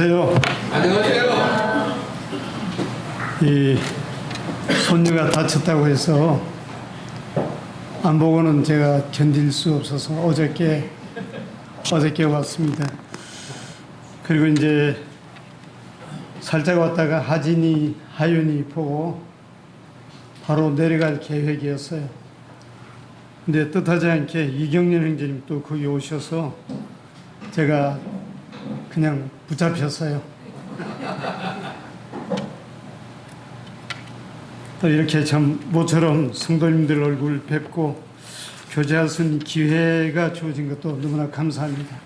안녕하세요. 안녕하세요. 이 손녀가 다쳤다고 해서 안 보고는 제가 견딜 수 없어서 어저께 왔습니다. 그리고 이제 살짝 왔다가 하윤이 보고 바로 내려갈 계획이었어요. 근데 뜻하지 않게 이경련 형제님 또 거기 오셔서 제가 그냥 붙잡혔어요. 또 이렇게 참 모처럼 성도님들 얼굴 뵙고 교제할 수 있는 기회가 주어진 것도 너무나 감사합니다.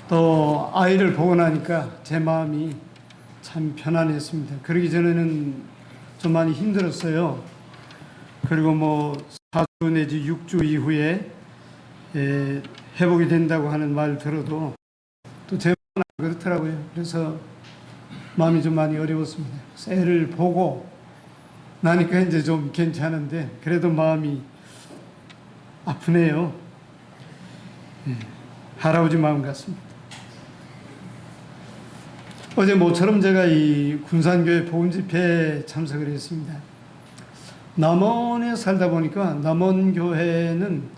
또 아이를 보고 나니까 제 마음이 참 편안했습니다. 그러기 전에는 좀 많이 힘들었어요. 그리고 뭐 4주 내지 6주 이후에 회복이 된다고 하는 말 들어도 또 제 마음은 그렇더라고요. 그래서 마음이 좀 많이 어려웠습니다. 애를 보고 나니까 이제 좀 괜찮은데 그래도 마음이 아프네요. 할아버지 마음 같습니다. 어제 모처럼 제가 이 군산교회 복음집회에 참석을 했습니다. 남원에 살다 보니까 남원교회는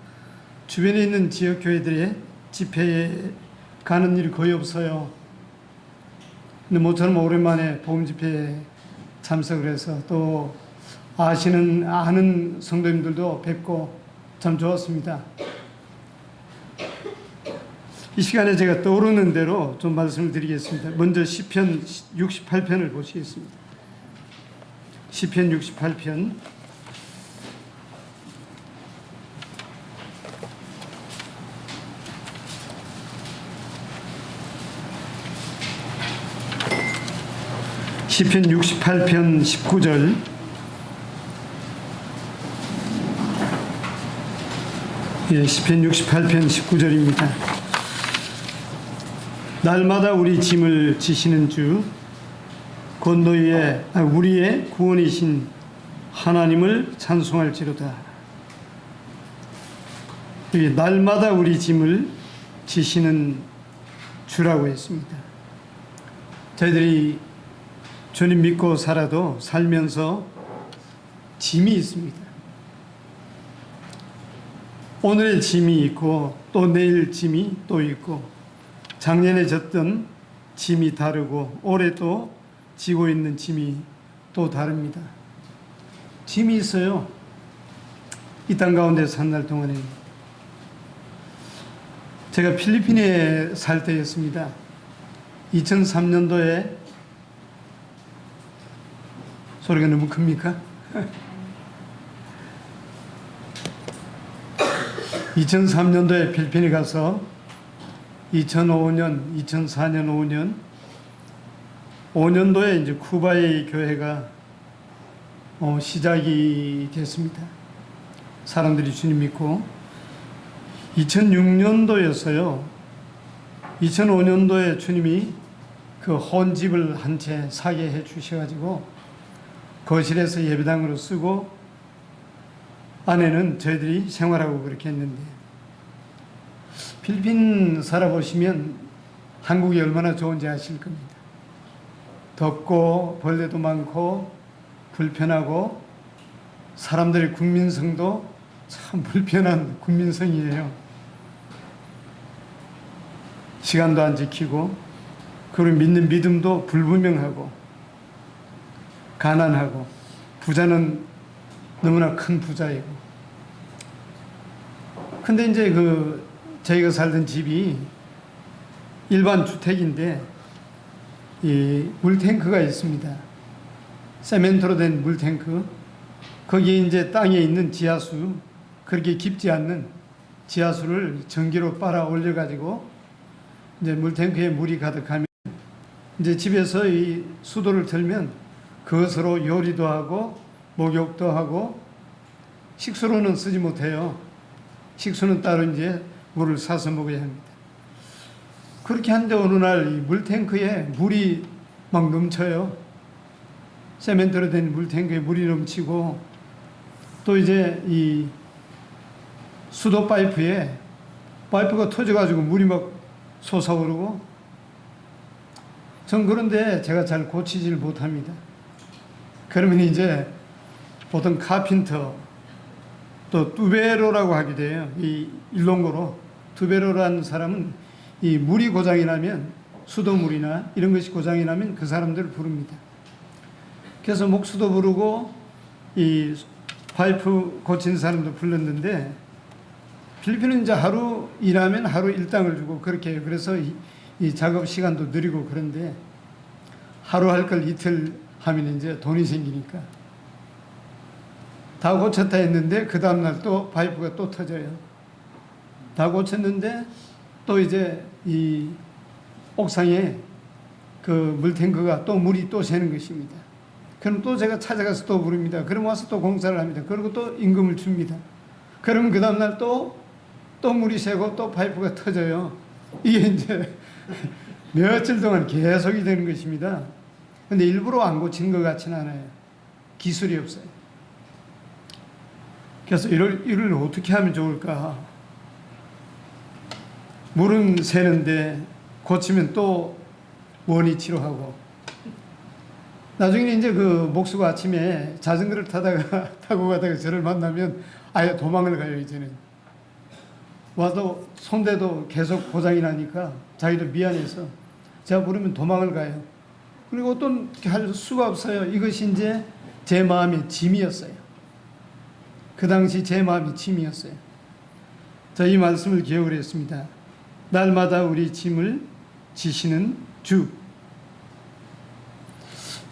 주변에 있는 지역교회들의 집회에 가는 일이 거의 없어요. 근데 모처럼 오랜만에 복음집회에 참석을 해서 또 아는 성도님들도 뵙고 참 좋았습니다. 이 시간에 제가 떠오르는 대로 좀 말씀을 드리겠습니다. 먼저 시편 68편을 보시겠습니다. 시편 68편. 시편 68편 19절. 시편 68편 19절입니다. 날마다 우리 짐을 지시는 주, 곧 우리의 구원이신 하나님을 찬송할지로다. 여기 날마다 우리 짐을 지시는 주라고 했습니다. 저희들이 주님 믿고 살면서 짐이 있습니다. 오늘의 짐이 있고 또 내일 짐이 또 있고 작년에 졌던 짐이 다르고 올해 또 지고 있는 짐이 또 다릅니다. 짐이 있어요. 이 땅 가운데 산 날 동안에 제가 필리핀에 살 때였습니다. 2003년도에 소리가 너무 큽니까? 2003년도에 필리핀에 가서 2005년, 2004년, 5년도에 이제 쿠바의 교회가 시작이 됐습니다. 사람들이 주님 믿고 2006년도였어요. 2005년도에 주님이 그 혼집을 한 채 사게 해 주셔가지고 거실에서 예배당으로 쓰고 안에는 저희들이 생활하고 그렇게 했는데 필리핀 살아보시면 한국이 얼마나 좋은지 아실 겁니다. 덥고 벌레도 많고 불편하고 사람들의 국민성도 참 불편한 국민성이에요. 시간도 안 지키고 그리고 믿는 믿음도 불분명하고 가난하고 부자는 너무나 큰 부자이고. 근데 이제 저희가 살던 집이 일반 주택인데 이 물탱크가 있습니다. 세멘트로 된 물탱크. 거기에 이제 땅에 있는 지하수, 그렇게 깊지 않는 지하수를 전기로 빨아 올려가지고 이제 물탱크에 물이 가득하면 이제 집에서 이 수도를 틀면 그것으로 요리도 하고 목욕도 하고 식수로는 쓰지 못해요. 식수는 따로 이제 물을 사서 먹어야 합니다. 그렇게 한데 어느 날 이 물탱크에 물이 막 넘쳐요. 세멘트로 된 물탱크에 물이 넘치고 또 이제 이 수도 파이프가 터져가지고 물이 막 솟아오르고 전 그런데 제가 잘 고치질 못합니다. 그러면 이제 보통 카핀터 또 뚜베로라고 하게 돼요. 이 일롱고로 뚜베로라는 사람은 이 물이 고장이 나면 수도물이나 이런 것이 고장이 나면 그 사람들을 부릅니다. 그래서 목수도 부르고 이 파이프 고치는 사람도 불렀는데 필리핀은 이제 하루 일하면 하루 일당을 주고 그렇게 해요. 그래서 이 작업 시간도 느리고 그런데 하루 할 걸 이틀 하면 이제 돈이 생기니까 다 고쳤다 했는데 그 다음날 또 파이프가 또 터져요. 다 고쳤는데 또 이제 이 옥상에 그 물탱크가 또 물이 또 새는 것입니다. 그럼 또 제가 찾아가서 또 부릅니다. 그럼 와서 또 공사를 합니다. 그리고 또 임금을 줍니다. 그러면 그 다음날 또 물이 새고 또 파이프가 터져요. 이게 이제 며칠 동안 계속이 되는 것입니다. 근데 일부러 안 고치는 것 같지는 않아요. 기술이 없어요. 그래서 이를 어떻게 하면 좋을까? 물은 새는데 고치면 또 원이 치료하고 나중에는 이제 그 목수가 아침에 자전거를 타고 가다가 저를 만나면 아예 도망을 가요. 이제는 와도 손대도 계속 고장이 나니까 자기도 미안해서 제가 부르면 도망을 가요. 그리고 어떤 할 수가 없어요. 이것이 이제 제 마음의 짐이었어요. 그 당시 제 마음이 짐이었어요. 자, 이 말씀을 기억을 했습니다. 날마다 우리 짐을 지시는 주.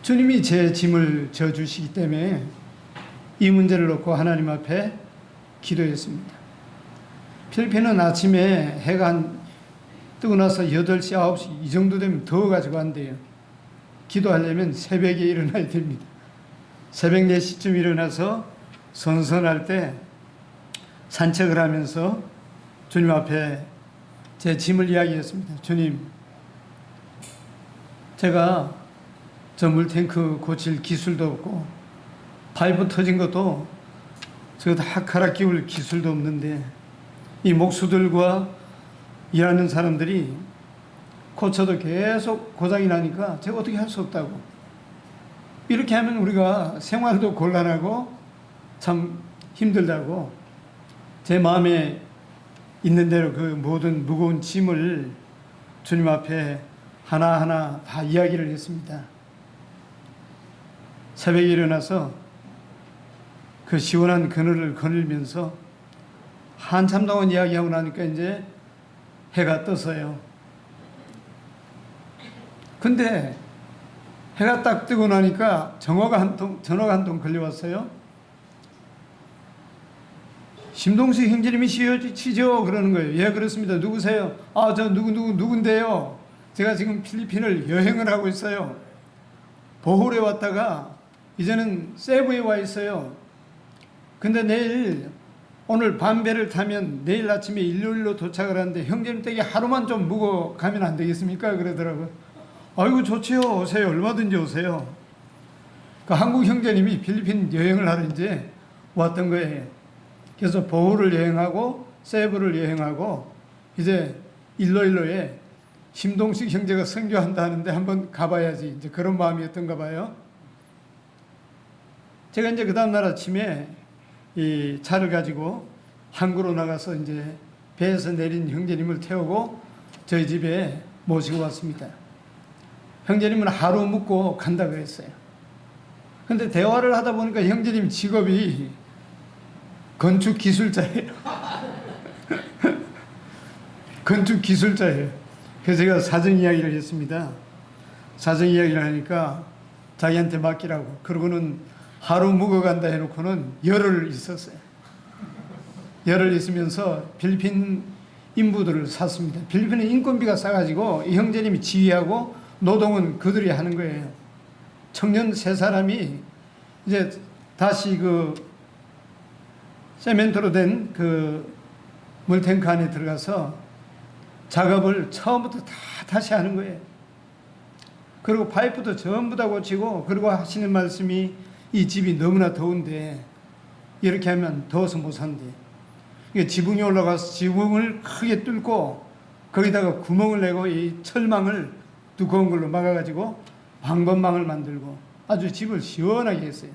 주님이 제 짐을 져주시기 때문에 이 문제를 놓고 하나님 앞에 기도했습니다. 필리핀은 아침에 해가 뜨고 나서 8시, 9시 이 정도 되면 더워가지고 안 돼요. 기도하려면 새벽에 일어나야 됩니다. 새벽 4시쯤 일어나서 선선할 때 산책을 하면서 주님 앞에 제 짐을 이야기했습니다. 주님, 제가 저 물탱크 고칠 기술도 없고 파이프 터진 것도 저 다 갈아 끼울 기술도 없는데 이 목수들과 일하는 사람들이 고쳐도 계속 고장이 나니까 제가 어떻게 할 수 없다고. 이렇게 하면 우리가 생활도 곤란하고 참 힘들다고 제 마음에 있는 대로 그 모든 무거운 짐을 주님 앞에 하나하나 다 이야기를 했습니다. 새벽에 일어나서 그 시원한 그늘을 거닐면서 한참 동안 이야기하고 나니까 이제 해가 떴어요. 근데 해가 딱 뜨고 나니까 전화가 한 통 걸려왔어요. 심동식 형제님이 시죠? 그러는 거예요. 예, 그렇습니다. 누구세요? 아, 저 누군데요? 제가 지금 필리핀을 여행을 하고 있어요. 보홀에 왔다가 이제는 세부에 와 있어요. 근데 오늘 밤배를 타면 내일 아침에 일요일로 도착을 하는데 형제님 댁에 하루만 좀 묵어 가면 안 되겠습니까? 그러더라고요. 아이고 좋지요. 오세요. 얼마든지 오세요. 그 한국 형제님이 필리핀 여행을 하러 이제 왔던 거예요. 그래서 보홀을 여행하고 세부를 여행하고 이제 일로일로에 심동식 형제가 선교한다는데 한번 가봐야지. 이제 그런 마음이었던가 봐요. 제가 이제 그 다음날 아침에 이 차를 가지고 항구로 나가서 이제 배에서 내린 형제님을 태우고 저희 집에 모시고 왔습니다. 형제님은 하루 묵고 간다 그랬어요. 근데 대화를 하다 보니까 형제님 직업이 건축 기술자예요. 건축 기술자예요. 그래서 제가 사정 이야기를 했습니다. 사정 이야기를 하니까 자기한테 맡기라고. 그러고는 하루 묵어간다 해놓고는 열흘 있었어요. 열흘 있으면서 필리핀 인부들을 샀습니다. 필리핀은 인건비가 싸가지고 이 형제님이 지휘하고 노동은 그들이 하는 거예요. 청년 3사람이 이제 다시 그 세멘트로 된 그 물탱크 안에 들어가서 작업을 처음부터 다 다시 하는 거예요. 그리고 파이프도 전부 다 고치고, 그리고 하시는 말씀이 이 집이 너무나 더운데 이렇게 하면 더워서 못 산대. 그러니까 지붕에 올라가서 지붕을 크게 뚫고 거기다가 구멍을 내고 이 철망을 두꺼운 걸로 막아가지고 방범망을 만들고 아주 집을 시원하게 했어요.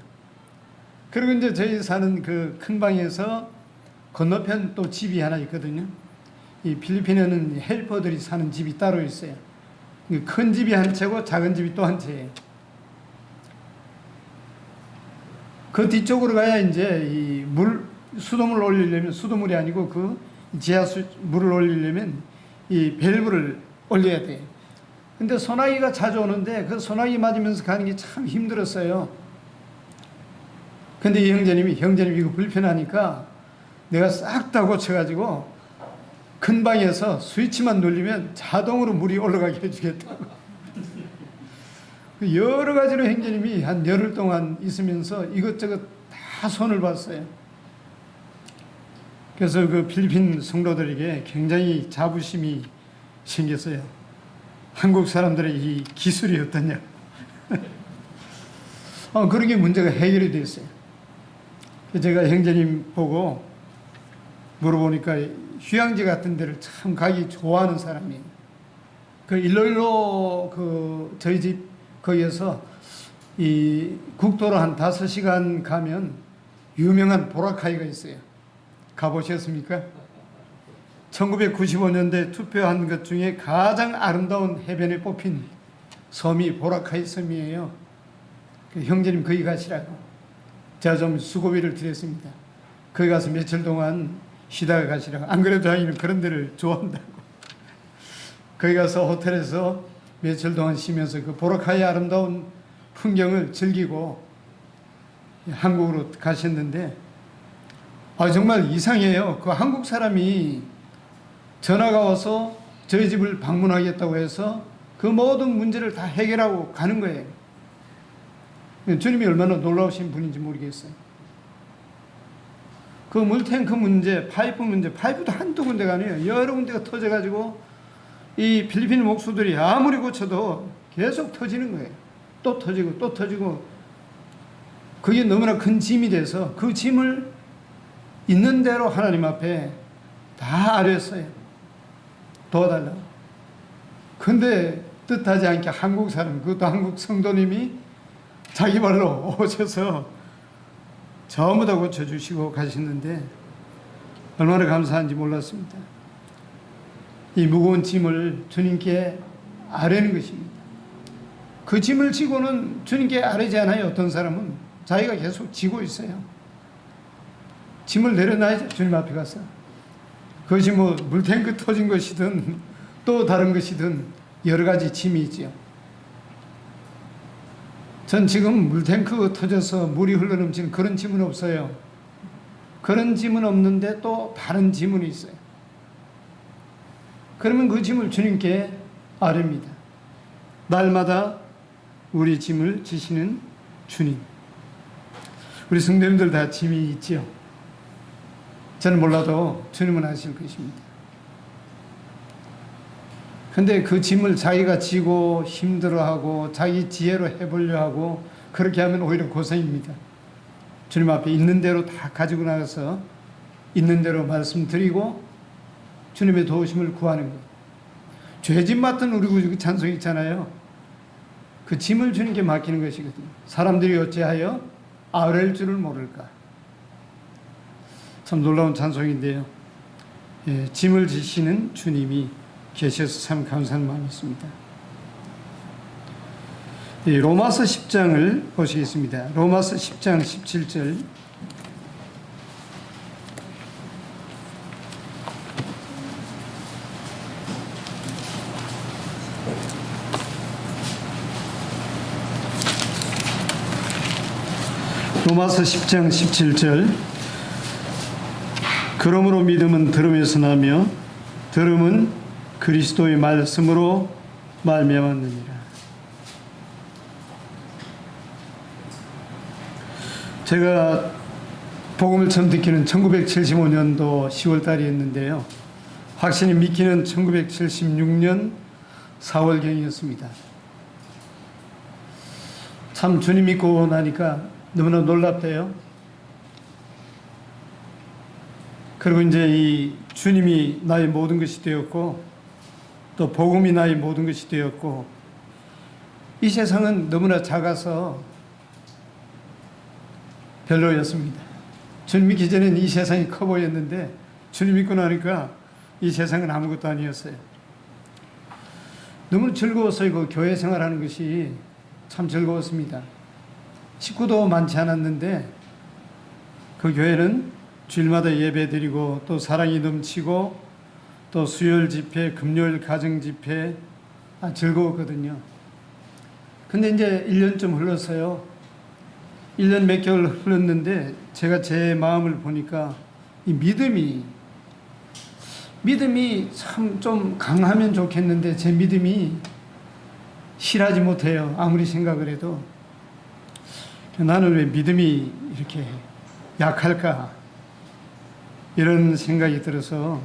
그리고 이제 저희 사는 그 큰 방에서 건너편 또 집이 하나 있거든요. 이 필리핀에는 헬퍼들이 사는 집이 따로 있어요. 큰 집이 한 채고 작은 집이 또 한 채예요. 그 뒤쪽으로 가야 이제 이 수돗물 올리려면, 수돗물이 아니고 그 지하수 물을 올리려면 이 밸브를 올려야 돼요. 근데 소나기가 자주 오는데 그 소나기 맞으면서 가는 게 참 힘들었어요. 근데 이 형제님 이거 불편하니까 내가 싹 다 고쳐가지고 큰 방에서 스위치만 눌리면 자동으로 물이 올라가게 해주겠다고. 여러 가지로 형제님이 한 열흘 동안 있으면서 이것저것 다 손을 봤어요. 그래서 그 필리핀 성도들에게 굉장히 자부심이 생겼어요. 한국 사람들의 이 기술이 어떠냐. 그런 게 문제가 해결이 됐어요. 제가 형제님 보고 물어보니까 휴양지 같은 데를 참 가기 좋아하는 사람이에요. 그 일로일로 그 저희 집 거기에서 이 국도로 한 5시간 가면 유명한 보라카이가 있어요. 가보셨습니까? 1995년대 투표한 것 중에 가장 아름다운 해변에 뽑힌 섬이 보라카이 섬이에요. 그 형제님 거기 가시라고 제가 좀 수고비를 드렸습니다. 거기 가서 며칠 동안 쉬다가 가시라고. 안 그래도 자기는 그런 데를 좋아한다고. 거기 가서 호텔에서 며칠 동안 쉬면서 그 보라카이의 아름다운 풍경을 즐기고 한국으로 가셨는데 정말 이상해요. 그 한국 사람이 전화가 와서 저희 집을 방문하겠다고 해서 그 모든 문제를 다 해결하고 가는 거예요. 주님이 얼마나 놀라우신 분인지 모르겠어요. 그 물탱크 문제, 파이프도 한두 군데가 아니에요. 여러 군데가 터져가지고 이 필리핀 목수들이 아무리 고쳐도 계속 터지는 거예요. 또 터지고 또 터지고. 그게 너무나 큰 짐이 돼서 그 짐을 있는 대로 하나님 앞에 다 아뢰었어요. 도와달라고. 근데 뜻하지 않게 한국 사람, 그것도 한국 성도님이 자기 발로 오셔서 전부 다 고쳐주시고 가시는데 얼마나 감사한지 몰랐습니다. 이 무거운 짐을 주님께 아뢰는 것입니다. 그 짐을 지고는 주님께 아뢰지 않아요. 어떤 사람은 자기가 계속 지고 있어요. 짐을 내려놔야죠. 주님 앞에 가서. 그것이 뭐 물탱크 터진 것이든 또 다른 것이든 여러 가지 짐이 있죠. 전 지금 물탱크 터져서 물이 흘러넘치는 그런 짐은 없어요. 그런 짐은 없는데 또 다른 짐은 있어요. 그러면 그 짐을 주님께 아뢰입니다. 날마다 우리 짐을 지시는 주님. 우리 성도님들 다 짐이 있지요. 저는 몰라도 주님은 아실 것입니다. 근데 그 짐을 자기가 지고 힘들어하고 자기 지혜로 해보려 하고 그렇게 하면 오히려 고생입니다. 주님 앞에 있는 대로 다 가지고 나가서 있는 대로 말씀드리고 주님의 도우심을 구하는 것. 죄짐 맡은 우리 구주 찬송이 있잖아요. 그 짐을 주님께 맡기는 것이거든요. 사람들이 어찌하여 아뢰일 줄을 모를까. 참 놀라운 찬송인데요. 짐을 지시는 주님이 계셔서 참 감사한 마음이 있습니다. 로마서 10장을 보시겠습니다. 로마서 10장 17절. 로마서 10장 17절. 그러므로 믿음은 들음에서 나며 들음은 그리스도의 말씀으로 말미암았느니라. 제가 복음을 처음 듣기는 1975년도 10월 달이었는데요. 확신이 믿기는 1976년 4월경이었습니다. 참 주님 믿고 나니까 너무나 놀랍대요. 그리고 이제 이 주님이 나의 모든 것이 되었고 또 복음이 나의 모든 것이 되었고 이 세상은 너무나 작아서 별로였습니다. 주님 믿기 전에는 이 세상이 커 보였는데 주님 믿고 나니까 이 세상은 아무것도 아니었어요. 너무 즐거웠어요. 그 교회 생활하는 것이 참 즐거웠습니다. 식구도 많지 않았는데 그 교회는 주일마다 예배 드리고 또 사랑이 넘치고 또 수요일 집회, 금요일 가정 집회 즐거웠거든요. 근데 이제 1년쯤 흘렀어요. 1년 몇 개월 흘렀는데 제가 제 마음을 보니까 이 믿음이 참 좀 강하면 좋겠는데 제 믿음이 실하지 못해요. 아무리 생각을 해도. 나는 왜 믿음이 이렇게 약할까? 이런 생각이 들어서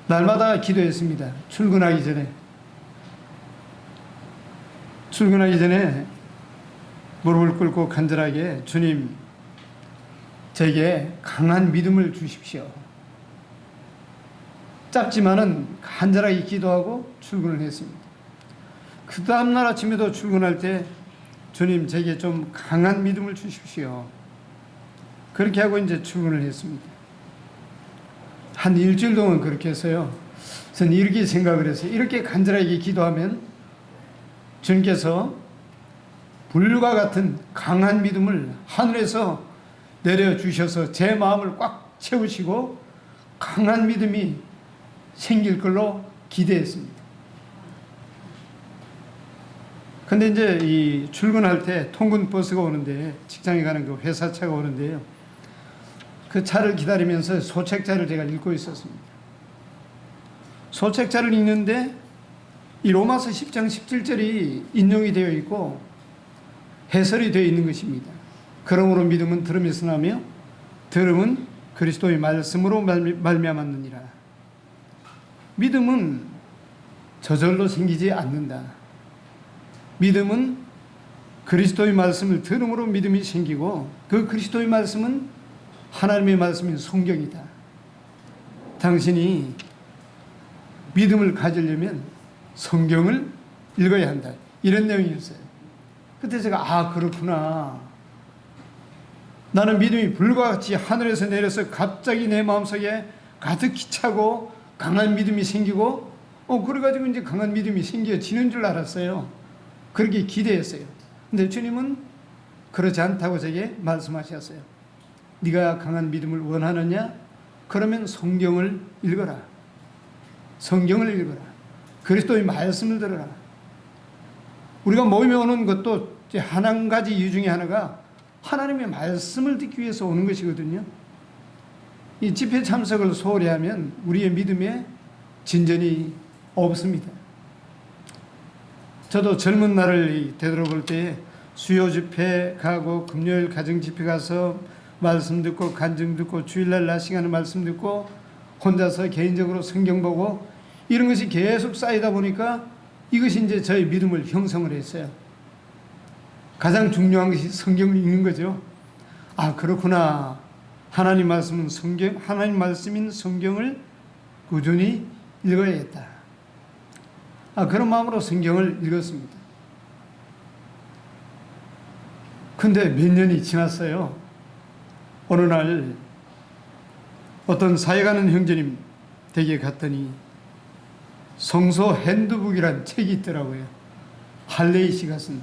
날마다 기도했습니다. 출근하기 전에 무릎을 꿇고 간절하게 주님, 제게 강한 믿음을 주십시오. 짧지만은 간절하게 기도하고 출근을 했습니다. 그 다음날 아침에도 출근할 때 주님, 제게 좀 강한 믿음을 주십시오. 그렇게 하고 이제 출근을 했습니다. 한 일주일 동안 그렇게 했어요. 저는 이렇게 생각을 했어요. 이렇게 간절하게 기도하면 주님께서 불과 같은 강한 믿음을 하늘에서 내려주셔서 제 마음을 꽉 채우시고 강한 믿음이 생길 걸로 기대했습니다. 근데 이제 이 출근할 때 통근 버스가 오는데, 직장에 가는 그 회사차가 오는데요. 그 차를 기다리면서 소책자를 제가 읽고 있었습니다. 소책자를 읽는데 이 로마서 10장 17절이 인용이 되어 있고 해설이 되어 있는 것입니다. 그러므로 믿음은 들음에서 나며 들음은 그리스도의 말씀으로 말미암았느니라. 믿음은 저절로 생기지 않는다. 믿음은 그리스도의 말씀을 들음으로 믿음이 생기고 그 그리스도의 말씀은 하나님의 말씀인 성경이다. 당신이 믿음을 가지려면 성경을 읽어야 한다. 이런 내용이었어요. 그때 제가 그렇구나. 나는 믿음이 불과 같이 하늘에서 내려서 갑자기 내 마음속에 가득히 차고 강한 믿음이 생기고 그래가지고 이제 강한 믿음이 생겨지는 줄 알았어요. 그렇게 기대했어요. 근데 주님은 그렇지 않다고 제게 말씀하셨어요. 네가 강한 믿음을 원하느냐? 그러면 성경을 읽어라. 성경을 읽어라. 그리스도의 말씀을 들어라. 우리가 모임에 오는 것도 한 가지 이유 중에 하나가 하나님의 말씀을 듣기 위해서 오는 것이거든요. 이 집회 참석을 소홀히 하면 우리의 믿음에 진전이 없습니다. 저도 젊은 날을 되돌아볼 때 수요 집회 가고 금요일 가정 집회 가서 말씀 듣고 간증 듣고 주일날 낮 시간에 말씀 듣고 혼자서 개인적으로 성경 보고 이런 것이 계속 쌓이다 보니까 이것이 이제 저의 믿음을 형성을 했어요. 가장 중요한 것이 성경을 읽는 거죠. 그렇구나. 하나님 말씀은 하나님 말씀인 성경을 꾸준히 읽어야겠다. 그런 마음으로 성경을 읽었습니다. 근데 몇 년이 지났어요. 어느 날 어떤 사역하는 형제님 댁에 갔더니 성서 핸드북이란 책이 있더라고요. 할레이 씨가 쓴.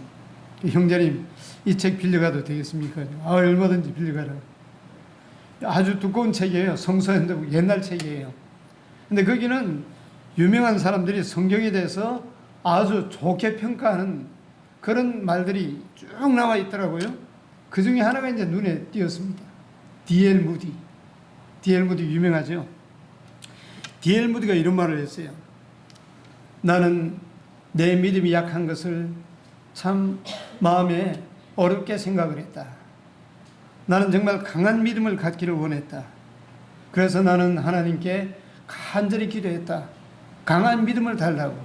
형제님, 이 책 빌려가도 되겠습니까? 얼마든지 빌려가라. 아주 두꺼운 책이에요. 성서 핸드북, 옛날 책이에요. 근데 거기는 유명한 사람들이 성경에 대해서 아주 좋게 평가하는 그런 말들이 쭉 나와 있더라고요. 그 중에 하나가 이제 눈에 띄었습니다. D.L. 무디. D.L. 무디 유명하죠? D.L. 무디가 이런 말을 했어요. 나는 내 믿음이 약한 것을 참 마음에 어렵게 생각을 했다. 나는 정말 강한 믿음을 갖기를 원했다. 그래서 나는 하나님께 간절히 기도했다. 강한 믿음을 달라고.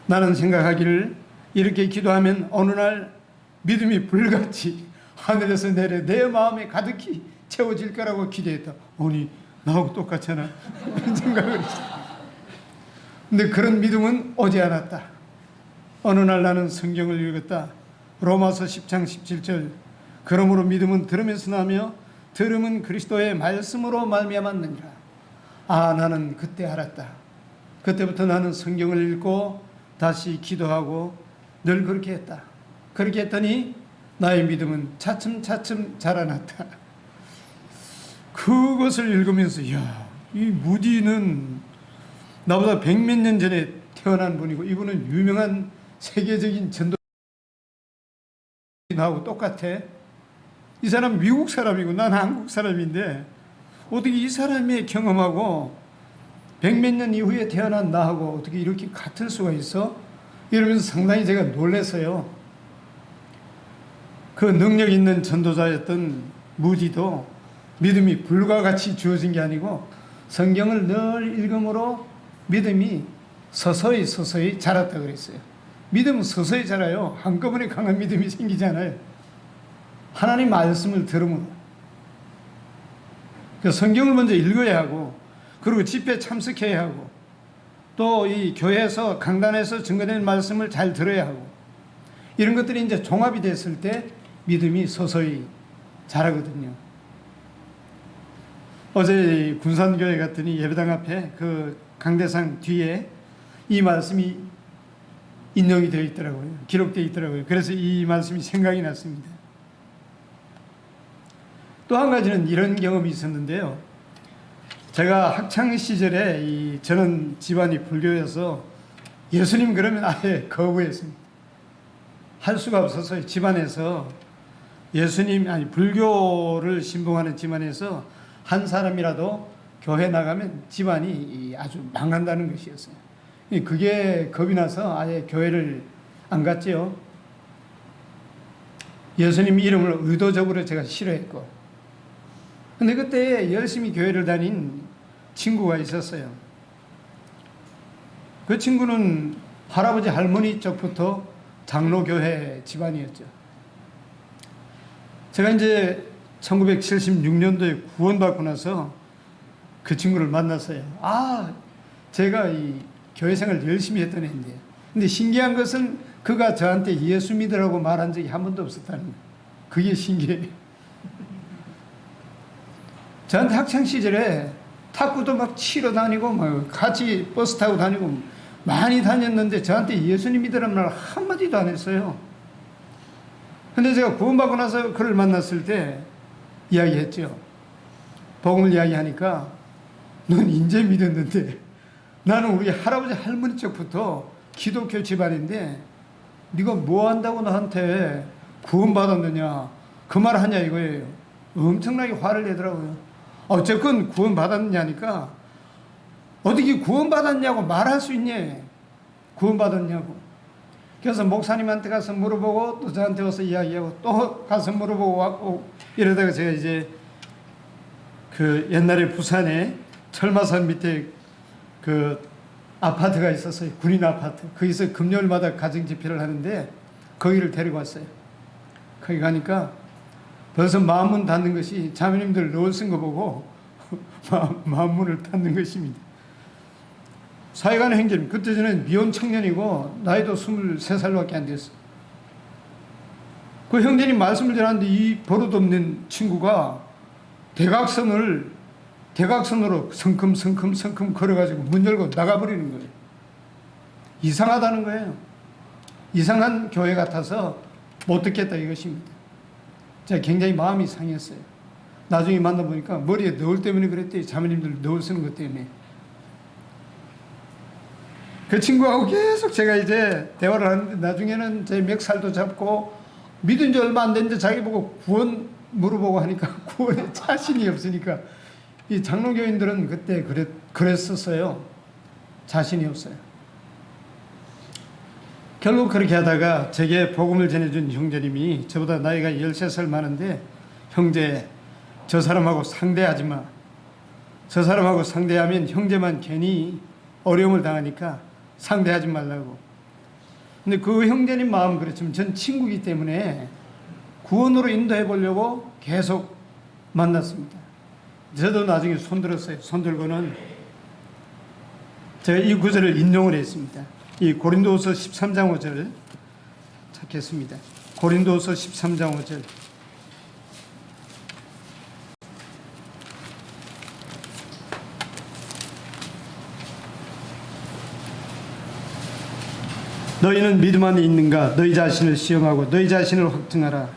나는 생각하기를 이렇게 기도하면 어느 날 믿음이 불같이 하늘에서 내려 내 마음에 가득히 채워질 거라고 기대했다. 아니, 나하고 똑같잖아. 그런 생각을 했어요. 근데 그런 믿음은 오지 않았다. 어느 날 나는 성경을 읽었다. 로마서 10장 17절. 그러므로 믿음은 들음에서 나며 들음은 그리스도의 말씀으로 말미암았느니라. 아, 나는 그때 알았다. 그때부터 나는 성경을 읽고 다시 기도하고 늘 그렇게 했다. 그렇게 했더니 나의 믿음은 차츰차츰 자라났다. 그것을 읽으면서 이 무디는 나보다 100몇 년 전에 태어난 분이고 이분은 유명한 세계적인 전도 나하고 똑같아. 이 사람 미국 사람이고 난 한국 사람인데 어떻게 이 사람의 경험하고 100몇 년 이후에 태어난 나하고 어떻게 이렇게 같을 수가 있어? 이러면서 상당히 제가 놀랐어요. 그 능력 있는 전도자였던 무디도 믿음이 불과 같이 주어진 게 아니고 성경을 늘 읽음으로 믿음이 서서히 자랐다 그랬어요. 믿음은 서서히 자라요. 한꺼번에 강한 믿음이 생기잖아요. 하나님 말씀을 들음으로. 그 성경을 먼저 읽어야 하고, 그리고 집회 참석해야 하고, 또 이 교회에서 강단에서 증거되는 말씀을 잘 들어야 하고, 이런 것들이 이제 종합이 됐을 때 믿음이 서서히 자라거든요. 어제 군산교회 갔더니 예배당 앞에 그 강대상 뒤에 이 말씀이 인용이 되어 있더라고요. 기록되어 있더라고요. 그래서 이 말씀이 생각이 났습니다. 또 한 가지는 이런 경험이 있었는데요. 제가 학창 시절에 저는 집안이 불교여서 예수님 그러면 아예 거부했습니다. 할 수가 없어서 집안에서 불교를 신봉하는 집안에서 한 사람이라도 교회 나가면 집안이 아주 망한다는 것이었어요. 그게 겁이 나서 아예 교회를 안 갔지요. 예수님 이름을 의도적으로 제가 싫어했고. 근데 그때 열심히 교회를 다닌 친구가 있었어요. 그 친구는 할아버지 할머니 쪽부터 장로교회 집안이었죠. 제가 이제 1976년도에 구원받고 나서 그 친구를 만났어요. 제가 이 교회 생활 열심히 했던 애인데. 근데 신기한 것은 그가 저한테 예수 믿으라고 말한 적이 한 번도 없었다는 거예요. 그게 신기해요. 저한테 학창시절에 탁구도 막 치러 다니고, 막 같이 버스 타고 다니고 많이 다녔는데 저한테 예수님 믿으라는 말 한마디도 안 했어요. 근데 제가 구원받고 나서 그를 만났을 때 이야기했죠. 복음을 이야기하니까 넌 인제 믿었는데 나는 우리 할아버지 할머니 쪽부터 기독교 집안인데 네가 뭐 한다고 나한테 구원받았느냐 그 말 하냐 이거예요. 엄청나게 화를 내더라고요. 어쨌건 구원받았냐니까 어떻게 구원받았냐고 말할 수 있냐. 구원받았냐고. 그래서 목사님한테 가서 물어보고 또 저한테 와서 이야기하고 또 가서 물어보고 왔고 이러다가 제가 이제 그 옛날에 부산에 철마산 밑에 그 아파트가 있었어요. 군인 아파트. 거기서 금요일마다 가정 집회를 하는데 거기를 데리고 왔어요. 거기 가니까 벌써 마음문 닫는 것이 자매님들 노을 쓴 거 보고 마음문을 닫는 것입니다. 사회간의 행점. 그때 저는 미혼 청년이고 나이도 23살밖에 안 됐어. 그 형제님 말씀을 전하는데 이 버릇없는 친구가 대각선으로 성큼성큼 걸어가지고 문 열고 나가버리는 거예요. 이상하다는 거예요. 이상한 교회 같아서 못 듣겠다 이것입니다. 제가 굉장히 마음이 상했어요. 나중에 만나보니까 머리에 너울 때문에 그랬대요. 자매님들 너울 쓰는 것 때문에. 그 친구하고 계속 제가 이제 대화를 하는데 나중에는 제 멱살도 잡고 믿은 지 얼마 안 됐는데 자기 보고 구원 물어보고 하니까 구원에 자신이 없으니까 이 장로교인들은 그때 그랬었어요. 자신이 없어요. 결국 그렇게 하다가 제게 복음을 전해준 형제님이 저보다 나이가 13살 많은데 형제 저 사람하고 상대하지 마. 저 사람하고 상대하면 형제만 괜히 어려움을 당하니까 상대하지 말라고. 근데 그 형제님 마음 그렇지만 전 친구이기 때문에 구원으로 인도해 보려고 계속 만났습니다. 저도 나중에 손들었어요. 손들고는 제가 이 구절을 인용을 했습니다. 이 고린도후서 13장 5절 찾겠습니다. 고린도후서 13장 5절. 너희는 믿음 안에 있는가? 너희 자신을 시험하고 너희 자신을 확증하라.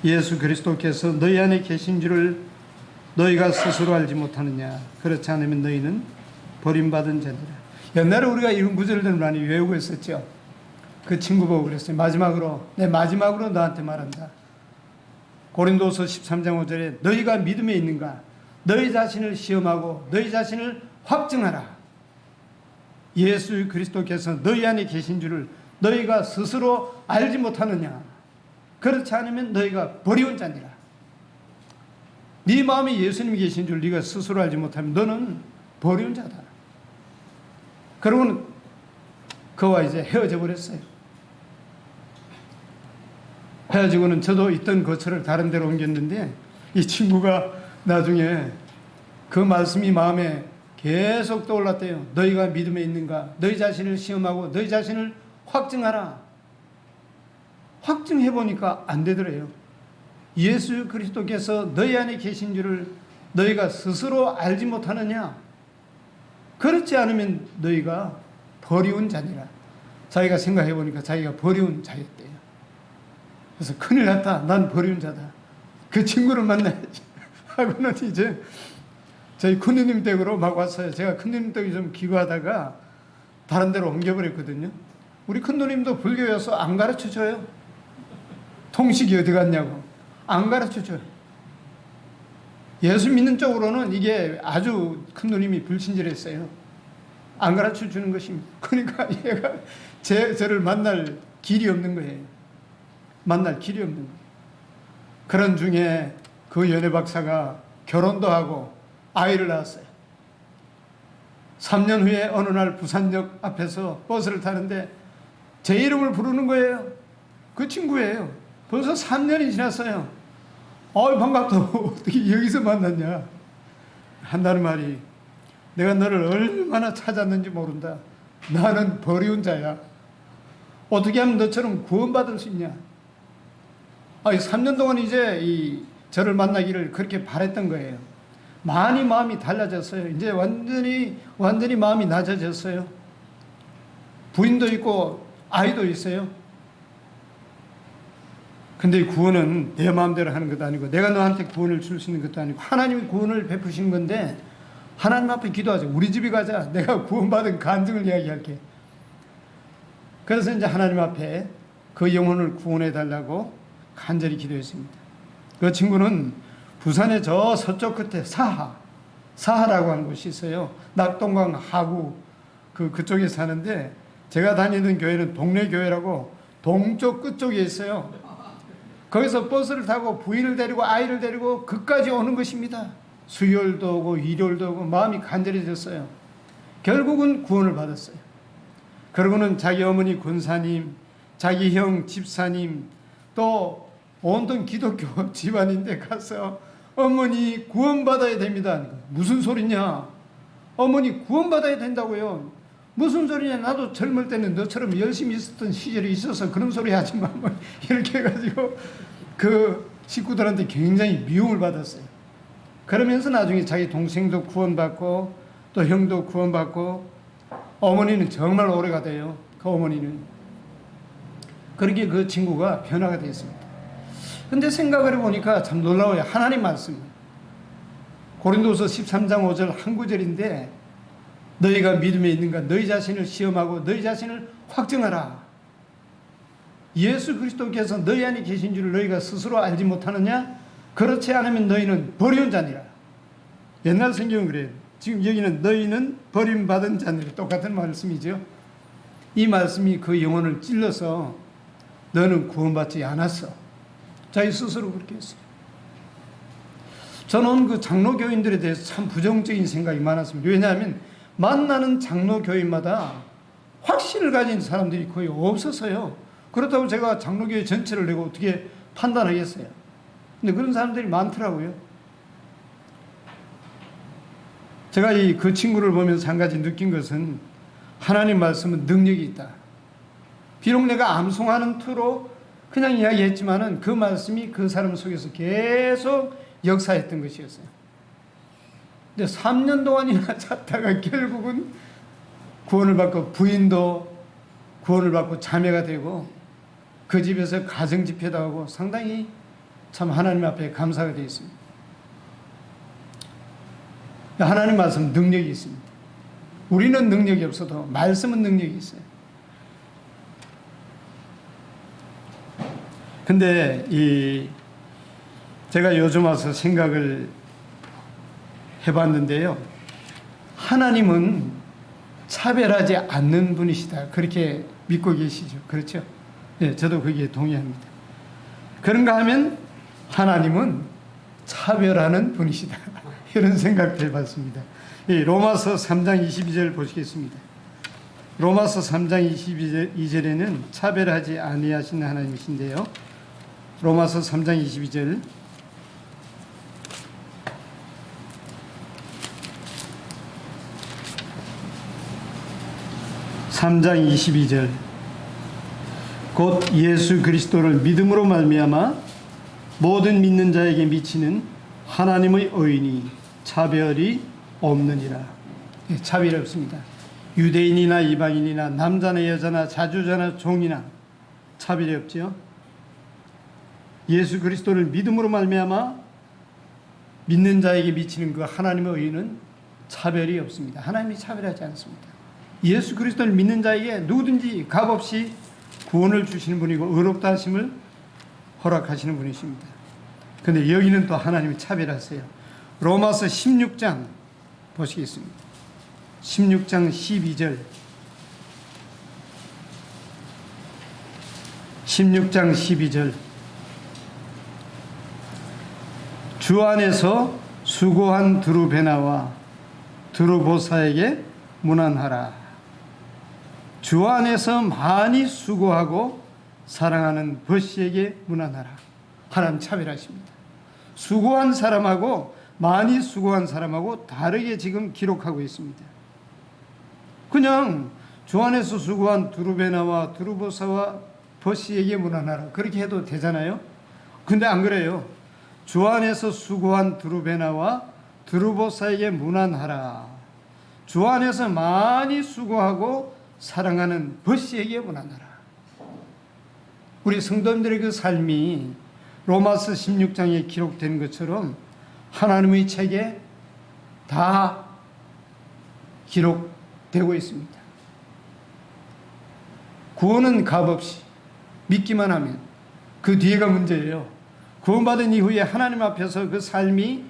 예수 그리스도께서 너희 안에 계신 줄을 너희가 스스로 알지 못하느냐? 그렇지 않으면 너희는 버림받은 자니라. 옛날에 우리가 이런 구절들을 많이 외우고 있었죠. 그 친구 보고 그랬어요. 마지막으로 너한테 말한다. 고린도서 13장 5절에 너희가 믿음에 있는가? 너희 자신을 시험하고 너희 자신을 확증하라. 예수 그리스도께서 너희 안에 계신 줄을 너희가 스스로 알지 못하느냐? 그렇지 않으면 너희가 버리운 자니라. 네 마음에 예수님이 계신 줄 네가 스스로 알지 못하면 너는 버리운 자다. 그러고는 그와 이제 헤어져 버렸어요. 헤어지고는 저도 있던 거처를 다른 데로 옮겼는데 이 친구가 나중에 그 말씀이 마음에 계속 떠올랐대요. 너희가 믿음에 있는가? 너희 자신을 시험하고 너희 자신을 확증하라. 확증해보니까 안 되더래요. 예수 그리스도께서 너희 안에 계신 줄을 너희가 스스로 알지 못하느냐? 그렇지 않으면 너희가 버리운 자니라. 자기가 생각해보니까 자기가 버리운 자였대요. 그래서 큰일 났다. 난 버리운 자다. 그 친구를 만나야지. 하고는 이제 저희 큰누님 댁으로 막 왔어요. 제가 큰누님 댁이 좀 기거하다가 다른 데로 옮겨버렸거든요. 우리 큰누님도 불교여서 안 가르쳐줘요. 통식이 어디 갔냐고. 안 가르쳐줘요. 예수 믿는 쪽으로는 이게 아주 큰누님이 불친절했어요. 안 가르쳐주는 것입니다. 그러니까 얘가 저를 만날 길이 없는 거예요. 만날 길이 없는 거예요. 그런 중에 그 연애 박사가 결혼도 하고 아이를 낳았어요. 3년 후에 어느 날 부산역 앞에서 버스를 타는데 제 이름을 부르는 거예요. 그 친구예요. 벌써 3년이 지났어요. 반갑다. 어떻게 여기서 만났냐. 한다는 말이 내가 너를 얼마나 찾았는지 모른다. 나는 버리운 자야. 어떻게 하면 너처럼 구원받을 수 있냐. 3년 동안 이제 저를 만나기를 그렇게 바랬던 거예요. 많이 마음이 달라졌어요. 이제 완전히 마음이 낮아졌어요. 부인도 있고 아이도 있어요. 근데 구원은 내 마음대로 하는 것도 아니고 내가 너한테 구원을 줄 수 있는 것도 아니고 하나님이 구원을 베푸신 건데 하나님 앞에 기도하자. 우리 집에 가자. 내가 구원받은 간증을 이야기할게. 그래서 이제 하나님 앞에 그 영혼을 구원해 달라고 간절히 기도했습니다. 그 친구는 부산의 저 서쪽 끝에 사하라고 하는 곳이 있어요. 낙동강 하구 그쪽에 사는데 제가 다니던 교회는 동네 교회라고 동쪽 끝쪽에 있어요. 거기서 버스를 타고 부인을 데리고 아이를 데리고 그까지 오는 것입니다. 수요일도 오고 일요일도 오고 마음이 간절해졌어요. 결국은 구원을 받았어요. 그러고는 자기 어머니 권사님, 자기 형 집사님, 또 온통 기독교 집안인데 가서 어머니 구원받아야 됩니다. 무슨 소리냐? 어머니 구원받아야 된다고요. 무슨 소리냐? 나도 젊을 때는 너처럼 열심히 있었던 시절이 있어서 그런 소리 하지 마. 이렇게 해가지고 그 식구들한테 굉장히 미움을 받았어요. 그러면서 나중에 자기 동생도 구원받고 또 형도 구원받고 어머니는 정말 오래가 돼요. 그 어머니는. 그렇게 그 친구가 변화가 됐습니다. 근데 생각을 해보니까 참 놀라워요. 하나님 말씀. 고린도서 13장 5절 한 구절인데 너희가 믿음에 있는가? 너희 자신을 시험하고 너희 자신을 확증하라. 예수 그리스도께서 너희 안에 계신 줄을 너희가 스스로 알지 못하느냐? 그렇지 않으면 너희는 버리운 자니라. 옛날 성경은 그래요. 지금 여기는 너희는 버림받은 자니라. 똑같은 말씀이죠. 이 말씀이 그 영혼을 찔러서 너는 구원받지 않았어. 자기 스스로 그렇게 했어요. 저는 그 장로교인들에 대해서 참 부정적인 생각이 많았습니다. 왜냐하면 만나는 장로교인마다 확신을 가진 사람들이 거의 없었어요. 그렇다고 제가 장로교회 전체를 내가 어떻게 판단하겠어요. 근데 그런 사람들이 많더라고요. 제가 그 친구를 보면서 한 가지 느낀 것은 하나님 말씀은 능력이 있다. 비록 내가 암송하는 투로 그냥 이야기했지만은 그 말씀이 그 사람 속에서 계속 역사했던 것이었어요. 근데 3년 동안이나 찾다가 결국은 구원을 받고 부인도 구원을 받고 자매가 되고 그 집에서 가정집회도 하고 상당히 참 하나님 앞에 감사가 되어 있습니다. 하나님 말씀 능력이 있습니다. 우리는 능력이 없어도 말씀은 능력이 있어요. 근데 제가 요즘 와서 생각을 해봤는데요. 하나님은 차별하지 않는 분이시다. 그렇게 믿고 계시죠. 그렇죠? 네, 저도 거기에 동의합니다. 그런가 하면 하나님은 차별하는 분이시다. 이런 생각도 해봤습니다. 로마서 3장 22절 보시겠습니다. 로마서 3장 22절에는 차별하지 아니하시는 하나님이신데요. 로마서 3장 22절 곧 예수 그리스도를 믿음으로 말미암아 모든 믿는 자에게 미치는 하나님의 의인이 차별이 없느니라. 차별이 없습니다. 유대인이나 이방인이나 남자나 여자나 자주자나 종이나 차별이 없지요. 예수 그리스도를 믿음으로 말미암아 믿는 자에게 미치는 그 하나님의 의인은 차별이 없습니다. 하나님이 차별하지 않습니다. 예수 그리스도를 믿는 자에게 누구든지 값없이 구원을 주시는 분이고 의롭다 하심을 허락하시는 분이십니다. 그런데 여기는 또 하나님이 차별하세요. 로마서 16장 보시겠습니다. 16장 12절 16장 12절 주 안에서 수고한 두루베나와 두루보사에게 문안하라. 주 안에서 많이 수고하고 사랑하는 버시에게 문안하라. 하나님 차별하십니다. 수고한 사람하고 많이 수고한 사람하고 다르게 지금 기록하고 있습니다. 그냥 주 안에서 수고한 두루베나와 두루보사와 버시에게 문안하라. 그렇게 해도 되잖아요. 근데 안 그래요. 주 안에서 수고한 두루베나와 두루보사에게 문안하라. 주 안에서 많이 수고하고 사랑하는 버시에게 문안하라. 우리 성도님들의 그 삶이 로마서 16장에 기록된 것처럼 하나님의 책에 다 기록되고 있습니다. 구원은 값없이 믿기만 하면 그 뒤에가 문제예요. 구원받은 이후에 하나님 앞에서 그 삶이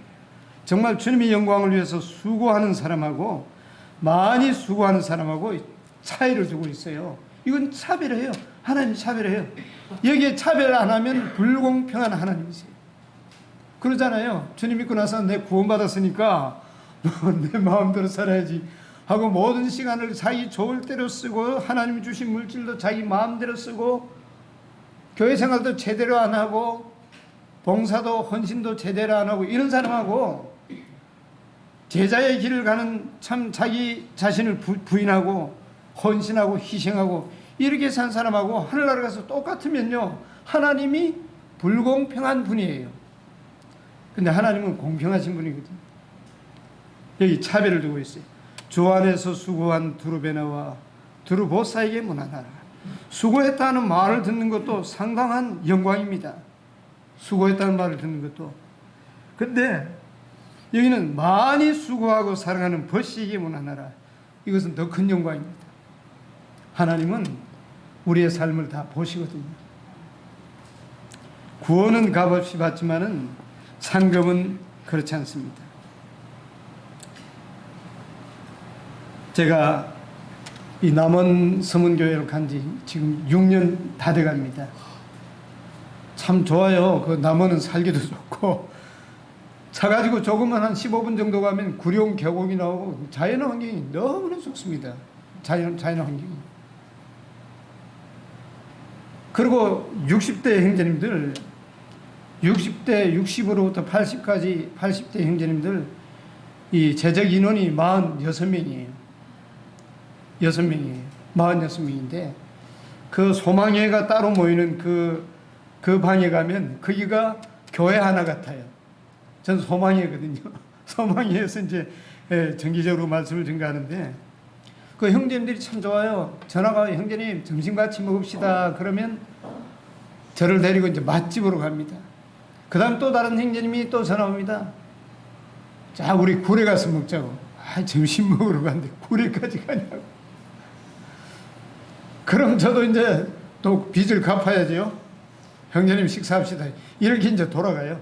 정말 주님의 영광을 위해서 수고하는 사람하고 많이 수고하는 사람하고 차이를 두고 있어요. 이건 차별해요. 하나님 차별해요. 여기에 차별 안 하면 불공평한 하나님이세요. 그러잖아요. 주님 믿고 나서 내 구원받았으니까 내 마음대로 살아야지 하고 모든 시간을 자기 좋을 대로 쓰고 하나님이 주신 물질도 자기 마음대로 쓰고 교회 생활도 제대로 안 하고 봉사도 헌신도 제대로 안 하고 이런 사람하고 제자의 길을 가는 참 자기 자신을 부인하고 헌신하고 희생하고 이렇게 산 사람하고 하늘나라 가서 똑같으면요 하나님이 불공평한 분이에요. 근데 하나님은 공평하신 분이거든요. 여기 차별을 두고 있어요. 주 안에서 수고한 두루베나와 두루보사에게 문안하라. 수고했다는 말을 듣는 것도 상당한 영광입니다. 수고했다는 말을 듣는 것도. 근데 여기는 많이 수고하고 사랑하는 버시에게 문안하라. 이것은 더 큰 영광입니다. 하나님은 우리의 삶을 다 보시거든요. 구원은 값없이 받지만은 상급은 그렇지 않습니다. 제가 이 남원 서문교회를 간 지 지금 6년 다 돼갑니다. 참 좋아요. 그 남원은 살기도 좋고 차 가지고 조금만 한 15분 정도 가면 구룡 계곡이 나오고 자연 환경이 너무나 좋습니다. 자연 환경이. 그리고 60대 형제님들 60대 60으로부터 80대 형제님들 이 재적 인원이 46명이에요. 6명이에요. 46명인데 그 소망회가 따로 모이는 그 방에 가면 거기가 교회 하나 같아요. 전 소망회거든요. 소망회에서 이제 정기적으로 말씀을 전가하는데 그 형제님들이 참 좋아요. 전화가 형제님 점심 같이 먹읍시다. 그러면 저를 데리고 이제 맛집으로 갑니다. 그 다음 또 다른 형제님이 또 전화 옵니다. 자, 우리 굴에 가서 먹자고. 아, 점심 먹으러 갔는데 굴에까지 가냐고. 그럼 저도 이제 또 빚을 갚아야죠. 형제님 식사합시다. 이렇게 이제 돌아가요.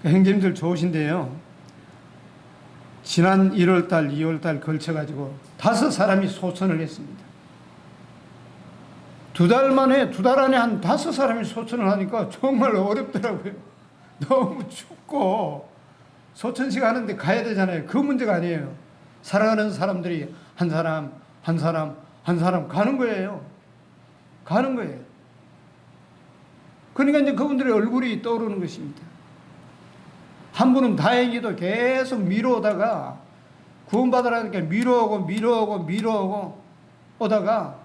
형제님들 좋으신데요. 지난 1월달, 2월달 걸쳐가지고 5사람이 소천을 했습니다. 두 달 안에 한 5사람이 소천을 하니까 정말 어렵더라고요. 너무 춥고 소천식 하는데 가야 되잖아요. 그 문제가 아니에요. 살아가는 사람들이 한 사람 가는 거예요. 가는 거예요. 그러니까 이제 그분들의 얼굴이 떠오르는 것입니다. 한 분은 다행히도 계속 미뤄오다가 구원받으라니까 미뤄오고 오다가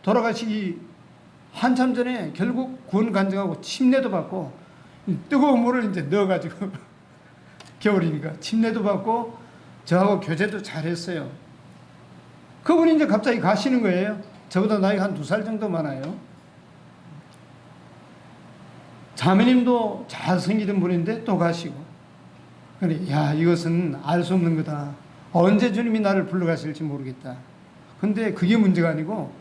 돌아가시기 한참 전에 결국 구원 간증하고 침례도 받고 뜨거운 물을 이제 넣어가지고 겨울이니까 침례도 받고 저하고 교제도 잘했어요. 그분이 이제 갑자기 가시는 거예요. 저보다 나이가 한 2살 정도 많아요. 자매님도 잘생기던 분인데 또 가시고. 그래, 야, 이것은 알 수 없는 거다. 언제 주님이 나를 불러가실지 모르겠다. 근데 그게 문제가 아니고,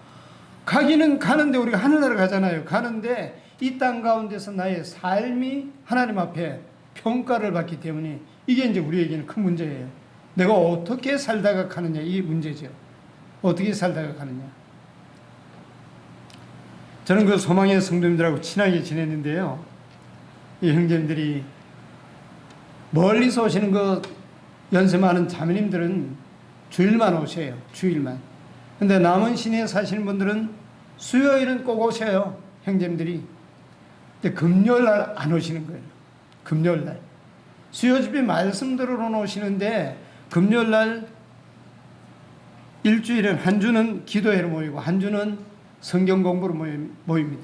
가기는 가는데 우리가 하늘나라 가잖아요. 가는데 이 땅 가운데서 나의 삶이 하나님 앞에 평가를 받기 때문에 이게 이제 우리에게는 큰 문제예요. 내가 어떻게 살다가 가느냐, 이게 문제죠. 어떻게 살다가 가느냐. 저는 그 소망의 성도님들하고 친하게 지냈는데요. 이 형제님들이 멀리서 오시는 그 연세 많은 자매님들은 주일만 오셔요. 주일만. 근데 남은 시내에 사시는 분들은 수요일은 꼭 오셔요. 형제님들이. 근데 금요일 날 안 오시는 거예요. 금요일 날. 수요집에 말씀 들으러 오시는데 금요일 날 일주일은 한 주는 기도회로 모이고 한 주는 성경 공부로 모입니다.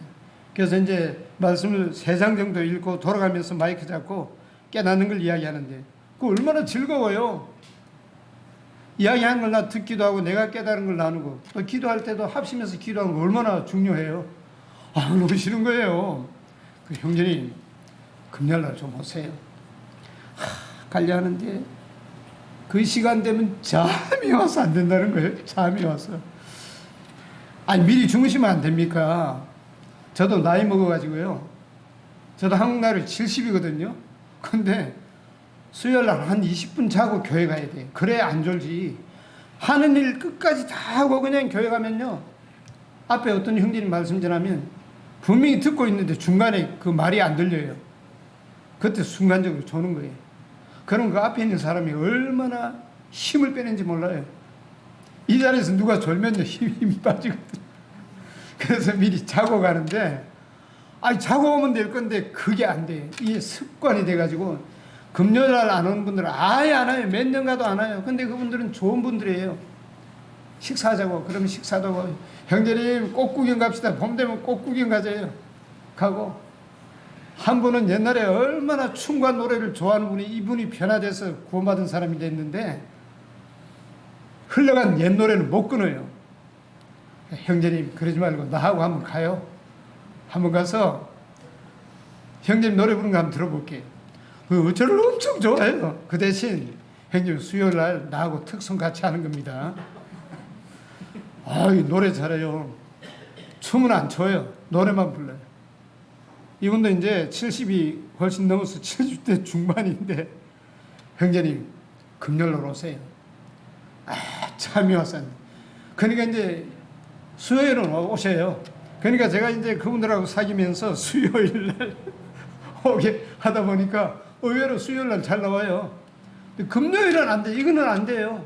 그래서 이제 말씀을 3장 정도 읽고 돌아가면서 마이크 잡고 깨닫는 걸 이야기하는데 그 얼마나 즐거워요. 이야기하는 걸 나 듣기도 하고 내가 깨달은 걸 나누고 또 기도할 때도 합심해서 기도하는 거 얼마나 중요해요. 안 오시는 거예요. 그 형제님 금요일 날 좀 오세요. 관리하는데 그 시간 되면 잠이 와서 안 된다는 거예요. 잠이 와서. 아니 미리 주무시면 안 됩니까? 저도 나이 먹어가지고요. 저도 한국 나이 70이거든요. 근데 수요일 날 한 20분 자고 교회 가야 돼. 그래야 안 졸지. 하는 일 끝까지 다 하고 그냥 교회 가면요. 앞에 어떤 형제님 말씀 전하면 분명히 듣고 있는데 중간에 그 말이 안 들려요. 그때 순간적으로 조는 거예요. 그럼 그 앞에 있는 사람이 얼마나 힘을 빼는지 몰라요. 이 자리에서 누가 졸면요 힘이 빠지거든요. 그래서 미리 자고 가는데 아니 자고 오면 될 건데 그게 안 돼요. 이게 습관이 돼가지고 금요일 날 안 오는 분들은 아예 안 와요. 몇 년 가도 안 와요. 근데 그분들은 좋은 분들이에요. 식사하자고 그러면 식사도 하고 형제님 꽃 구경 갑시다. 봄 되면 꽃 구경 가자요. 가고 한 분은 옛날에 얼마나 춤과 노래를 좋아하는 분이 이분이 변화돼서 구원받은 사람이 됐는데 흘러간 옛 노래는 못 끊어요. 형제님 그러지 말고 나하고 한번 가요. 한번 가서 형제님 노래 부르는 거 한번 들어볼게요. 저를 엄청 좋아해요. 그 대신 형님 수요일 날 나하고 특송 같이 하는 겁니다. 아이 노래 잘해요. 춤은 안 춰요. 노래만 불러요. 이분도 이제 70이 훨씬 넘어서 70대 중반인데 형제님 금요일로 오세요. 아 참이 왔어요. 그러니까 이제 수요일은 오셔요. 그러니까 제가 이제 그분들하고 사귀면서 수요일 날 오게 하다 보니까 의외로 수요일 날 잘 나와요. 근데 금요일은 안 돼. 이거는 안 돼요.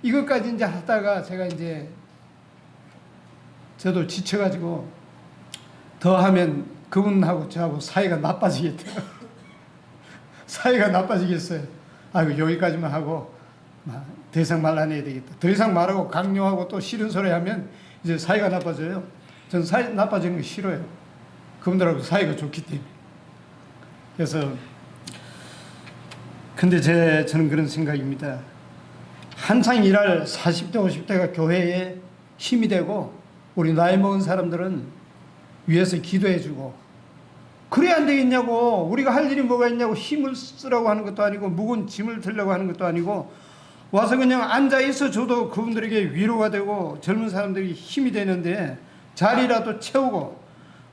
이것까지 이제 하다가 제가 이제 저도 지쳐가지고 더 하면 그분하고 저하고 사이가 나빠지겠대요. 사이가 나빠지겠어요. 아이고 여기까지만 하고 더 이상 말라내야 되겠다. 더 이상 말하고 강요하고 또 싫은 소리 하면 이제 사이가 나빠져요. 저는 사이 나빠지는 거 싫어요. 그분들하고 사이가 좋기 때문에. 그래서 근데 저는 그런 생각입니다. 한창 일할 40대 50대가 교회에 힘이 되고 우리 나이 먹은 사람들은 위에서 기도해주고 그래야 안 되겠냐고. 우리가 할 일이 뭐가 있냐고. 힘을 쓰라고 하는 것도 아니고 무거운 짐을 들려고 하는 것도 아니고 와서 그냥 앉아 있어 줘도 그분들에게 위로가 되고 젊은 사람들이 힘이 되는데 자리라도 채우고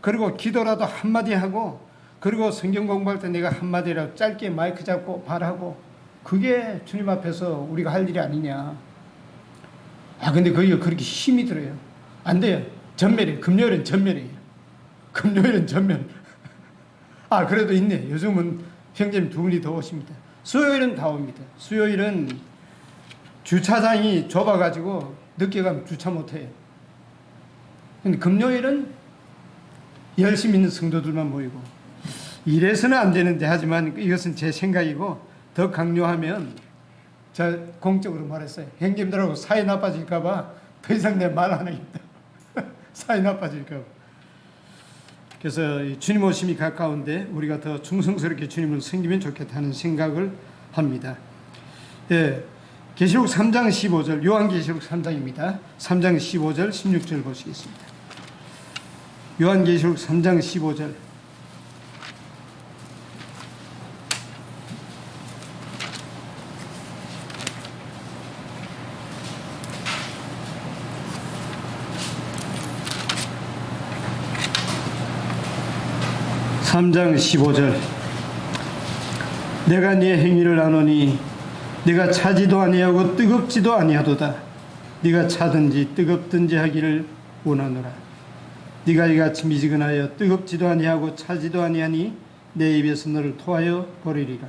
그리고 기도라도 한마디 하고 그리고 성경 공부할 때 내가 한마디라도 짧게 마이크 잡고 말하고 그게 주님 앞에서 우리가 할 일이 아니냐. 근데 그게 그렇게 힘이 들어요. 안 돼요. 전멸이에요. 금요일은 전멸이에요. 금요일은 전멸. 그래도 있네. 요즘은 형제님 두 분이 더 오십니다. 수요일은 다 옵니다. 수요일은 주차장이 좁아가지고 늦게 가면 주차 못해요. 근데 금요일은 열심히 있는 성도들만 모이고 이래서는 안 되는데 하지만 이것은 제 생각이고 더 강요하면 제가 공적으로 말했어요. 형님들하고 사이 나빠질까봐 더 이상 내 말 안 하겠다. 사이 나빠질까봐. 그래서 주님 오심이 가까운데 우리가 더 충성스럽게 주님을 섬기면 좋겠다는 생각을 합니다. 예, 계시록 3장 15절, 요한계시록 3장입니다. 3장 15절, 16절 보시겠습니다. 요한계시록 3장 15절. (3장 15절) 내가 네 행위를 아노니 네가 차지도 아니하고 뜨겁지도 아니하도다. 네가 차든지 뜨겁든지 하기를 원하노라. 네가 이같이 미지근하여 뜨겁지도 아니하고 차지도 아니하니 내 입에서 너를 토하여 버리리라.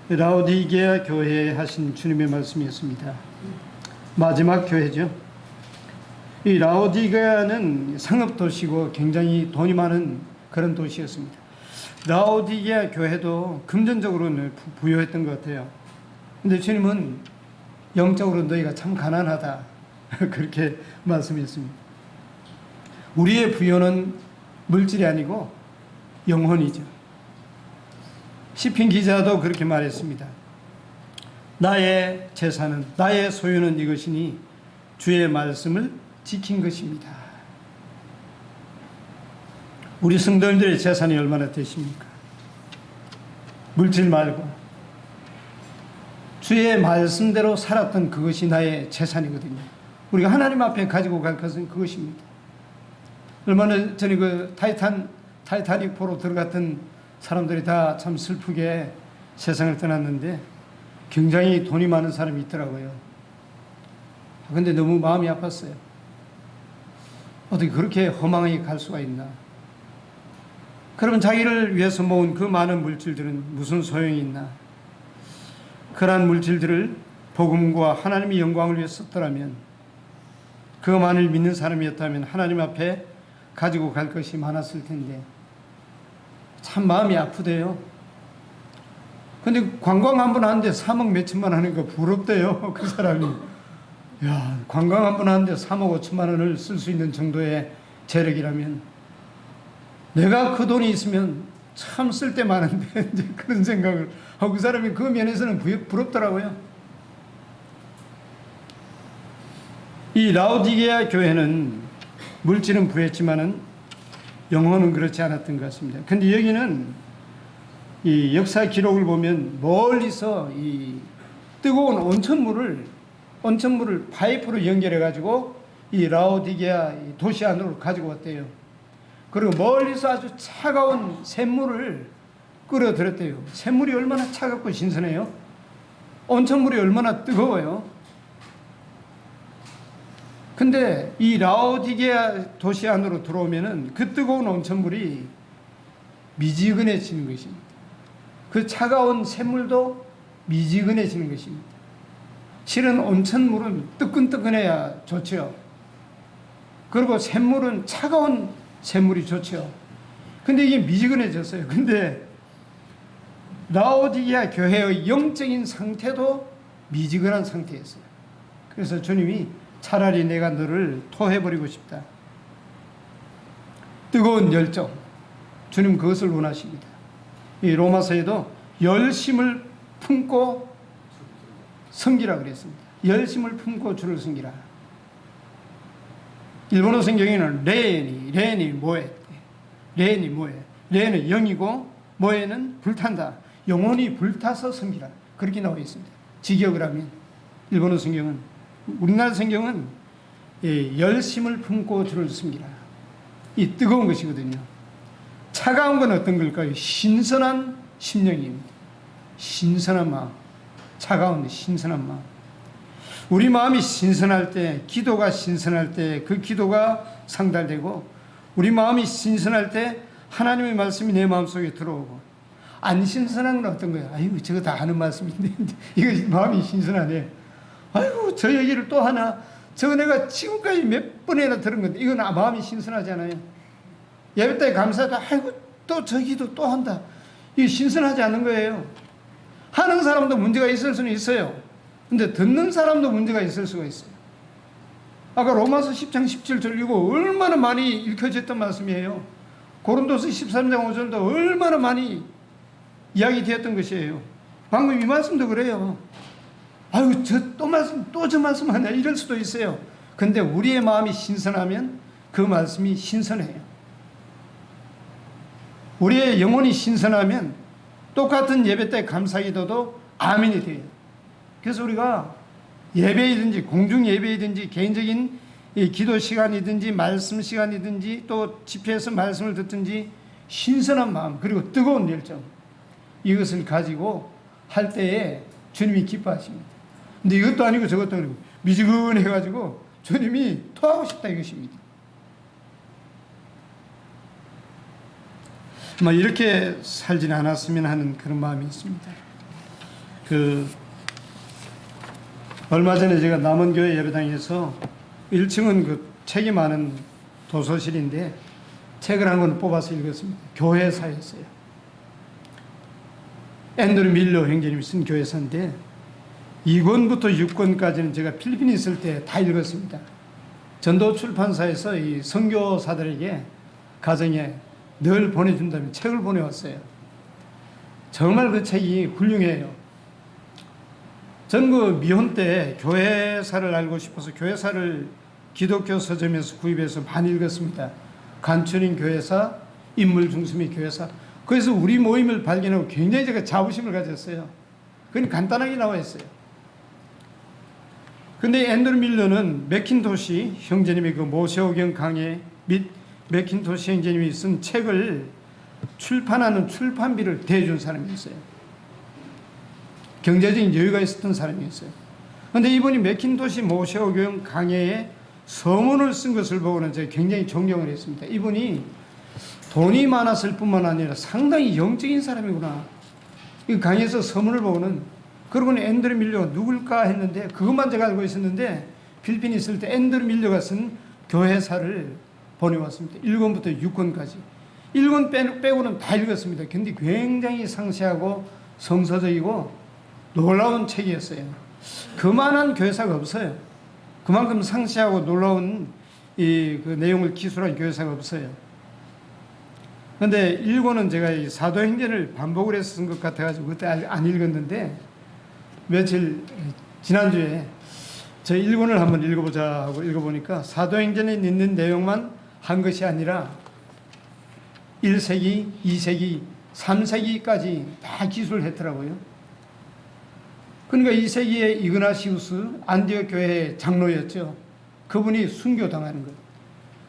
라오디게아 교회에 하신 주님의 말씀이었습니다. 마지막 교회죠. 이 라오디게아는 상업도시고 굉장히 돈이 많은 그런 도시였습니다. 라오디게아 교회도 금전적으로는 부유했던 것 같아요. 근데 주님은 영적으로 너희가 참 가난하다. 그렇게 말씀했습니다. 우리의 부여는 물질이 아니고 영혼이죠. 시편 기자도 그렇게 말했습니다. 나의 재산은, 나의 소유는 이것이니 주의 말씀을 지킨 것입니다. 우리 성도님들의 재산이 얼마나 되십니까? 물질 말고 주의 말씀대로 살았던 그것이 나의 재산이거든요. 우리가 하나님 앞에 가지고 갈 것은 그것입니다. 얼마나 전에 그 타이타닉 보러 들어갔던 사람들이 다 참 슬프게 세상을 떠났는데 굉장히 돈이 많은 사람이 있더라고요. 근데 너무 마음이 아팠어요. 어떻게 그렇게 허망하게 갈 수가 있나. 그러면 자기를 위해서 모은 그 많은 물질들은 무슨 소용이 있나. 그러한 물질들을 복음과 하나님의 영광을 위해 썼더라면, 그것만을 믿는 사람이었다면 하나님 앞에 가지고 갈 것이 많았을 텐데 참 마음이 아프대요. 근데 관광 한 번 하는데 3억 몇천만 하는 거 부럽대요. 그 사람이. 야, 관광 한 번 하는데 3억 5천만 원을 쓸 수 있는 정도의 재력이라면 내가 그 돈이 있으면 참 쓸 데 많은데 이제 그런 생각을 하고 그 사람이 그 면에서는 부럽더라고요. 이 라오디게아 교회는 물질은 부했지만은 영혼은 그렇지 않았던 것 같습니다. 근데 여기는 이 역사 기록을 보면 멀리서 이 뜨거운 온천물을 파이프로 연결해 가지고 이 라오디게아 도시 안으로 가지고 왔대요. 그리고 멀리서 아주 차가운 샘물을 끌어들였대요. 샘물이 얼마나 차갑고 신선해요? 온천물이 얼마나 뜨거워요? 근데 이 라오디게아 도시 안으로 들어오면은 그 뜨거운 온천물이 미지근해지는 것입니다. 그 차가운 샘물도 미지근해지는 것입니다. 실은 온천물은 뜨끈뜨끈해야 좋죠. 그리고 샘물은 차가운 샘물이 좋죠. 근데 이게 미지근해졌어요. 근데 라오디게아 교회의 영적인 상태도 미지근한 상태였어요. 그래서 주님이 차라리 내가 너를 토해버리고 싶다. 뜨거운 열정, 주님 그것을 원하십니다. 이 로마서에도 열심을 품고 섬기라 그랬습니다. 열심을 품고 주를 섬기라. 일본어 성경에는 레는 뭐에? 레는 뭐에? 레는 영이고 뭐에는 불탄다. 영혼이 불타서 섬기라. 그렇게 나와 있습니다. 직역을 하면 일본어 성경은, 우리나라 성경은 열심을 품고 주를 섬기라. 이 뜨거운 것이거든요. 차가운 건 어떤 걸까요? 신선한 심령입니다. 신선한 마음. 차가운 신선한 마음. 우리 마음이 신선할 때, 기도가 신선할 때 그 기도가 상달되고, 우리 마음이 신선할 때 하나님의 말씀이 내 마음속에 들어오고, 안 신선한 건 어떤 거야? 아이고 저거 다 아는 말씀인데 이거 마음이 신선하네. 아이고 저 얘기를 또 하나, 저거 내가 지금까지 몇 번이나 들은 건데 이건 마음이 신선하잖아요. 예배 때 감사도 아이고 또 저 기도 또 한다. 이게 신선하지 않은 거예요. 하는 사람도 문제가 있을 수는 있어요. 근데 듣는 사람도 문제가 있을 수가 있어요. 아까 로마서 10장 17절 이거 얼마나 많이 읽혀졌던 말씀이에요. 고린도서 13장 5절도 얼마나 많이 이야기되었던 것이에요. 방금 이 말씀도 그래요. 아유 또 저 말씀 하냐 이럴 수도 있어요. 근데 우리의 마음이 신선하면 그 말씀이 신선해요. 우리의 영혼이 신선하면 똑같은 예배 때 감사기도도 아멘이 돼요. 그래서 우리가 예배이든지 공중 예배이든지 개인적인 기도 시간이든지 말씀 시간이든지 또 집회에서 말씀을 듣든지 신선한 마음 그리고 뜨거운 열정 이것을 가지고 할 때에 주님이 기뻐하십니다. 근데 이것도 아니고 저것도 아니고 미지근해가지고 주님이 토하고 싶다 이것입니다. 이렇게 살진 않았으면 하는 그런 마음이 있습니다. 얼마 전에 제가 남원교회 예배당에서 1층은 그 책이 많은 도서실인데 책을 한 권 뽑아서 읽었습니다. 교회사였어요. 앤드류 밀러 형제님이 쓴 교회사인데 2권부터 6권까지는 제가 필리핀에 있을 때 다 읽었습니다. 전도 출판사에서 이 선교사들에게 가정에 늘 보내준다면 책을 보내왔어요. 정말 그 책이 훌륭해요. 전 그 미혼 때 교회사를 알고 싶어서 교회사를 기독교 서점에서 구입해서 많이 읽었습니다. 간추린 교회사, 인물 중심의 교회사. 그래서 우리 모임을 발견하고 굉장히 제가 자부심을 가졌어요. 그건 간단하게 나와 있어요. 근데 앤드류 밀러는 맥킨토시 형제님의 그 모세오경 강해 및 맥킨토시 형제님이 쓴 책을 출판하는 출판비를 대준 사람이었어요. 경제적인 여유가 있었던 사람이었어요. 그런데 이분이 맥킨토시 모세오경 강해에 서문을 쓴 것을 보고는 제가 굉장히 존경을 했습니다. 이분이 돈이 많았을 뿐만 아니라 상당히 영적인 사람이구나. 이 강해에서 서문을 보고는 그러고는 앤드류 밀러가 누굴까 했는데 그것만 제가 알고 있었는데 필리핀에 있을 때 앤드류 밀러가 쓴 교회사를 보내왔습니다. 1권부터 6권까지. 1권 빼고는 다 읽었습니다. 근데 굉장히 상세하고 성서적이고 놀라운 책이었어요. 그만한 교회사가 없어요. 그만큼 상세하고 놀라운 그 내용을 기술한 교회사가 없어요. 그런데 1권은 제가 이 사도행전을 반복을 해서 쓴 것 같아가지고 그때 안 읽었는데 며칠 지난주에 저 1권을 한번 읽어보자 하고 읽어보니까 사도행전에 있는 내용만 한 것이 아니라 1세기, 2세기, 3세기까지 다 기술을 했더라고요. 그러니까 2세기에 이그나시우스 안디옥 교회의 장로였죠. 그분이 순교당하는 것.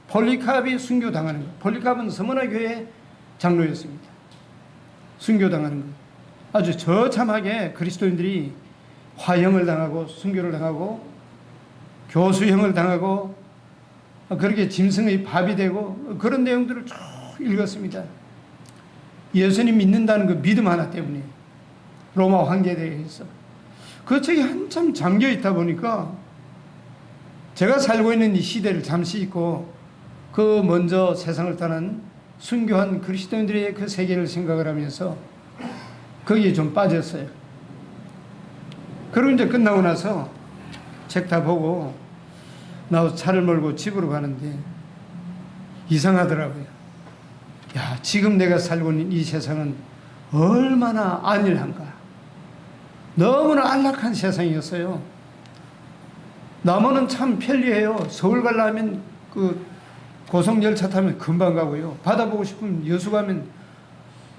폴리캅이 순교당하는 것. 폴리캅은 서머나 교회의 장로였습니다. 순교당하는 것. 아주 처참하게 그리스도인들이 화형을 당하고 순교를 당하고 교수형을 당하고 그렇게 짐승의 밥이 되고 그런 내용들을 쭉 읽었습니다. 예수님 믿는다는 그 믿음 하나 때문에 로마 황제에 대해서 그 책이 한참 잠겨 있다 보니까 제가 살고 있는 이 시대를 잠시 잊고 그 먼저 세상을 떠난 순교한 그리스도인들의 그 세계를 생각을 하면서 거기에 좀 빠졌어요. 그리고 이제 끝나고 나서 책 다 보고 나도 차를 몰고 집으로 가는데 이상하더라고요. 야, 지금 내가 살고 있는 이 세상은 얼마나 안일한가. 너무나 안락한 세상이었어요. 남원은 참 편리해요. 서울 가려면 그 고속열차 타면 금방 가고요. 바다 보고 싶으면 여수 가면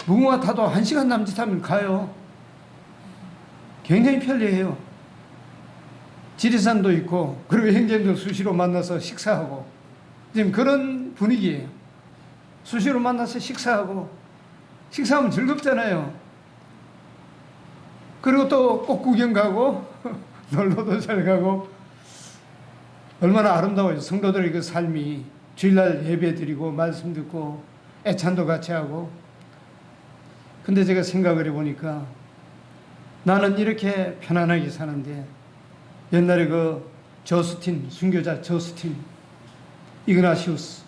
무궁화 타도 1시간 남짓하면 가요. 굉장히 편리해요. 지리산도 있고, 그리고 형제님들 수시로 만나서 식사하고, 지금 그런 분위기예요. 수시로 만나서 식사하고, 식사하면 즐겁잖아요. 그리고 또 꽃 구경 가고, 놀러도 잘 가고, 얼마나 아름다워요. 성도들의 그 삶이. 주일날 예배 드리고, 말씀 듣고, 애찬도 같이 하고. 근데 제가 생각을 해보니까, 나는 이렇게 편안하게 사는데, 옛날에 그 저스틴, 순교자 저스틴, 이그나시우스,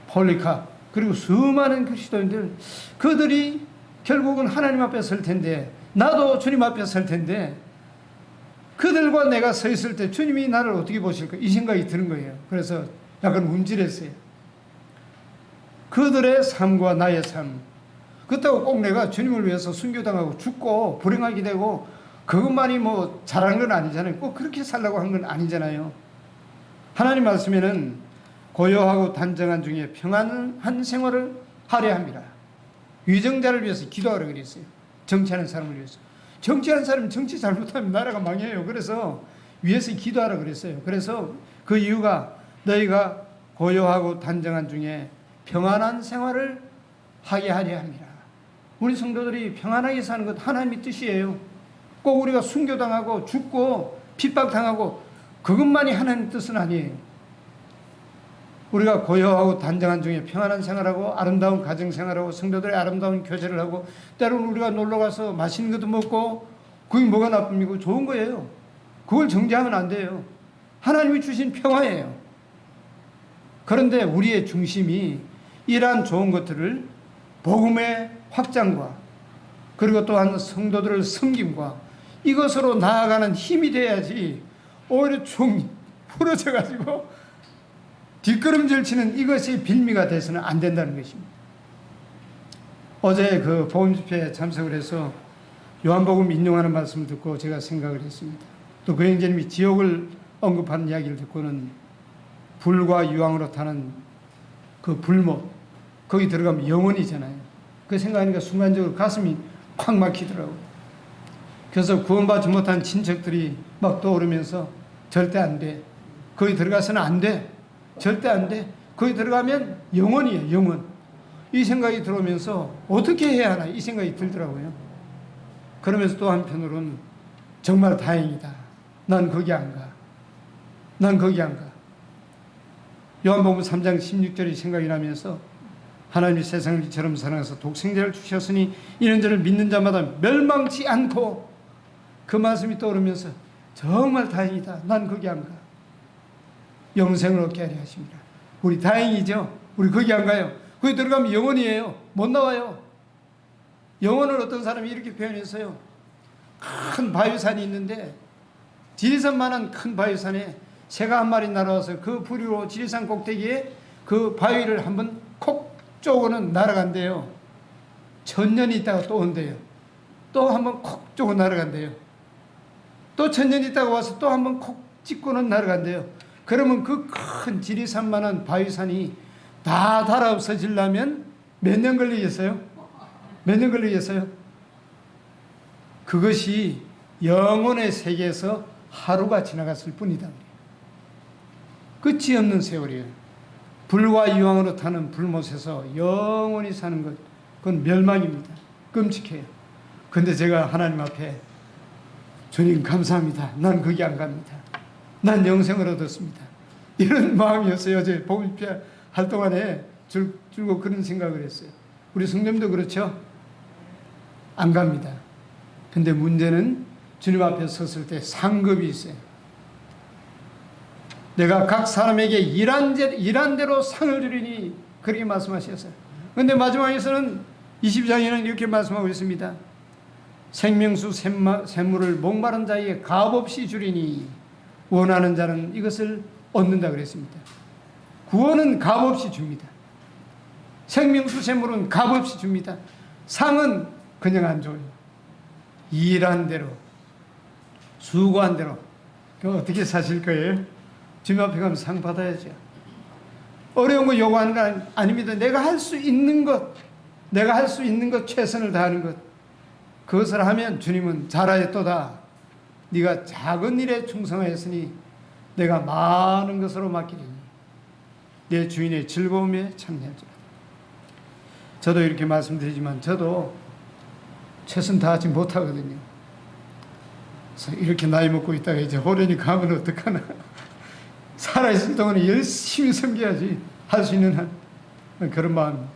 폴리캅, 그리고 수많은 그리스도인들, 그들이 결국은 하나님 앞에 설 텐데, 나도 주님 앞에 설 텐데, 그들과 내가 서 있을 때 주님이 나를 어떻게 보실까? 이 생각이 드는 거예요. 그래서 약간 움찔했어요. 그들의 삶과 나의 삶, 그렇다고 꼭 내가 주님을 위해서 순교당하고 죽고 불행하게 되고 그것만이 뭐 잘한 건 아니잖아요. 꼭 그렇게 살라고 한 건 아니잖아요. 하나님 말씀에는 고요하고 단정한 중에 평안한 생활을 하려 합니다. 위정자를 위해서 기도하라 그랬어요. 정치하는 사람을 위해서. 정치하는 사람은 정치 잘못하면 나라가 망해요. 그래서 위에서 기도하라 그랬어요. 그래서 그 이유가 너희가 고요하고 단정한 중에 평안한 생활을 하게 하려 합니다. 우리 성도들이 평안하게 사는 것 하나님의 뜻이에요. 꼭 우리가 순교당하고 죽고 핍박당하고 그것만이 하나님의 뜻은 아니에요. 우리가 고요하고 단정한 중에 평안한 생활하고 아름다운 가정생활하고 성도들의 아름다운 교제를 하고 때로는 우리가 놀러가서 맛있는 것도 먹고 그게 뭐가 나쁩니까? 좋은 거예요. 그걸 정죄하면 안 돼요. 하나님이 주신 평화예요. 그런데 우리의 중심이 이러한 좋은 것들을 복음의 확장과 그리고 또한 성도들을 섬김과 이것으로 나아가는 힘이 돼야지 오히려 좀 풀어져 가지고 뒷걸음질 치는 이것이 빌미가 돼서는 안 된다는 것입니다. 어제 그 복음 집회에 참석을 해서 요한복음 인용하는 말씀을 듣고 제가 생각을 했습니다. 또 그 형제님이 지옥을 언급하는 이야기를 듣고는 불과 유황으로 타는 그 불못, 거기 들어가면 영원이잖아요. 그 생각하니까 순간적으로 가슴이 콱 막히더라고요. 그래서 구원받지 못한 친척들이 막 떠오르면서 절대 안 돼. 거기 들어가서는 안 돼. 절대 안 돼. 거기 들어가면 영원이에요. 영원. 이 생각이 들어오면서 어떻게 해야 하나 이 생각이 들더라고요. 그러면서 또 한편으로는 정말 다행이다. 난 거기 안 가. 난 거기 안 가. 요한복음 3장 16절이 생각이 나면서 하나님이 세상을 이처럼 사랑해서 독생자를 주셨으니 이는 저를 믿는 자마다 멸망치 않고 그 말씀이 떠오르면서 정말 다행이다. 난 거기 안 가. 영생을 얻게 하려 하십니다. 우리 다행이죠. 우리 거기 안 가요. 거기 들어가면 영원이에요. 못 나와요. 영원을 어떤 사람이 이렇게 표현했어요. 큰 바위산이 있는데 지리산만한 큰 바위산에 새가 한 마리 날아와서 그 부리로 지리산 꼭대기에 그 바위를 한번 콕 쪼고는 날아간대요. 1000년이 있다가 또 온대요. 또 한번 콕 쪼고 날아간대요. 또 1000년 있다가 와서 또 한번 콕 찍고는 날아간대요. 그러면 그 큰 지리산만한 바위산이 다 달아 없어지려면 몇 년 걸리겠어요? 몇 년 걸리겠어요? 그것이 영혼의 세계에서 하루가 지나갔을 뿐이다. 끝이 없는 세월이에요. 불과 유황으로 타는 불못에서 영원히 사는 것, 그건 멸망입니다. 끔찍해요. 근데 제가 하나님 앞에 주님 감사합니다. 난 거기 안 갑니다. 난 영생을 얻었습니다. 이런 마음이었어요. 어제 복음집회 할 동안에 줄곧 그런 생각을 했어요. 우리 성도님도 그렇죠? 안 갑니다. 근데 문제는 주님 앞에 섰을 때 상급이 있어요. 내가 각 사람에게 일한 대로 상을 주리니 그렇게 말씀하셨어요. 그런데 마지막에서는 22장에는 이렇게 말씀하고 있습니다. 생명수 샘물을 목마른 자에게 값없이 주리니 원하는 자는 이것을 얻는다 그랬습니다. 구원은 값없이 줍니다. 생명수샘물은 값없이 줍니다. 상은 그냥 안 줘요. 일한 대로, 수고한 대로. 그럼 어떻게 사실 거예요? 주님 앞에 가면 상 받아야죠. 어려운 거 요구하는 거 아닙니다. 내가 할 수 있는 것, 내가 할 수 있는 것, 최선을 다하는 것, 그것을 하면 주님은 잘하였도다. 네가 작은 일에 충성하였으니 내가 많은 것으로 맡기리니 내 주인의 즐거움에 참여하자. 저도 이렇게 말씀드리지만 저도 최선 다하지 못하거든요. 그래서 이렇게 나이 먹고 있다가 이제 호련히 가면 어떡하나. 살아있을 동안에 열심히 섬겨야지, 할 수 있는 한. 그런 마음.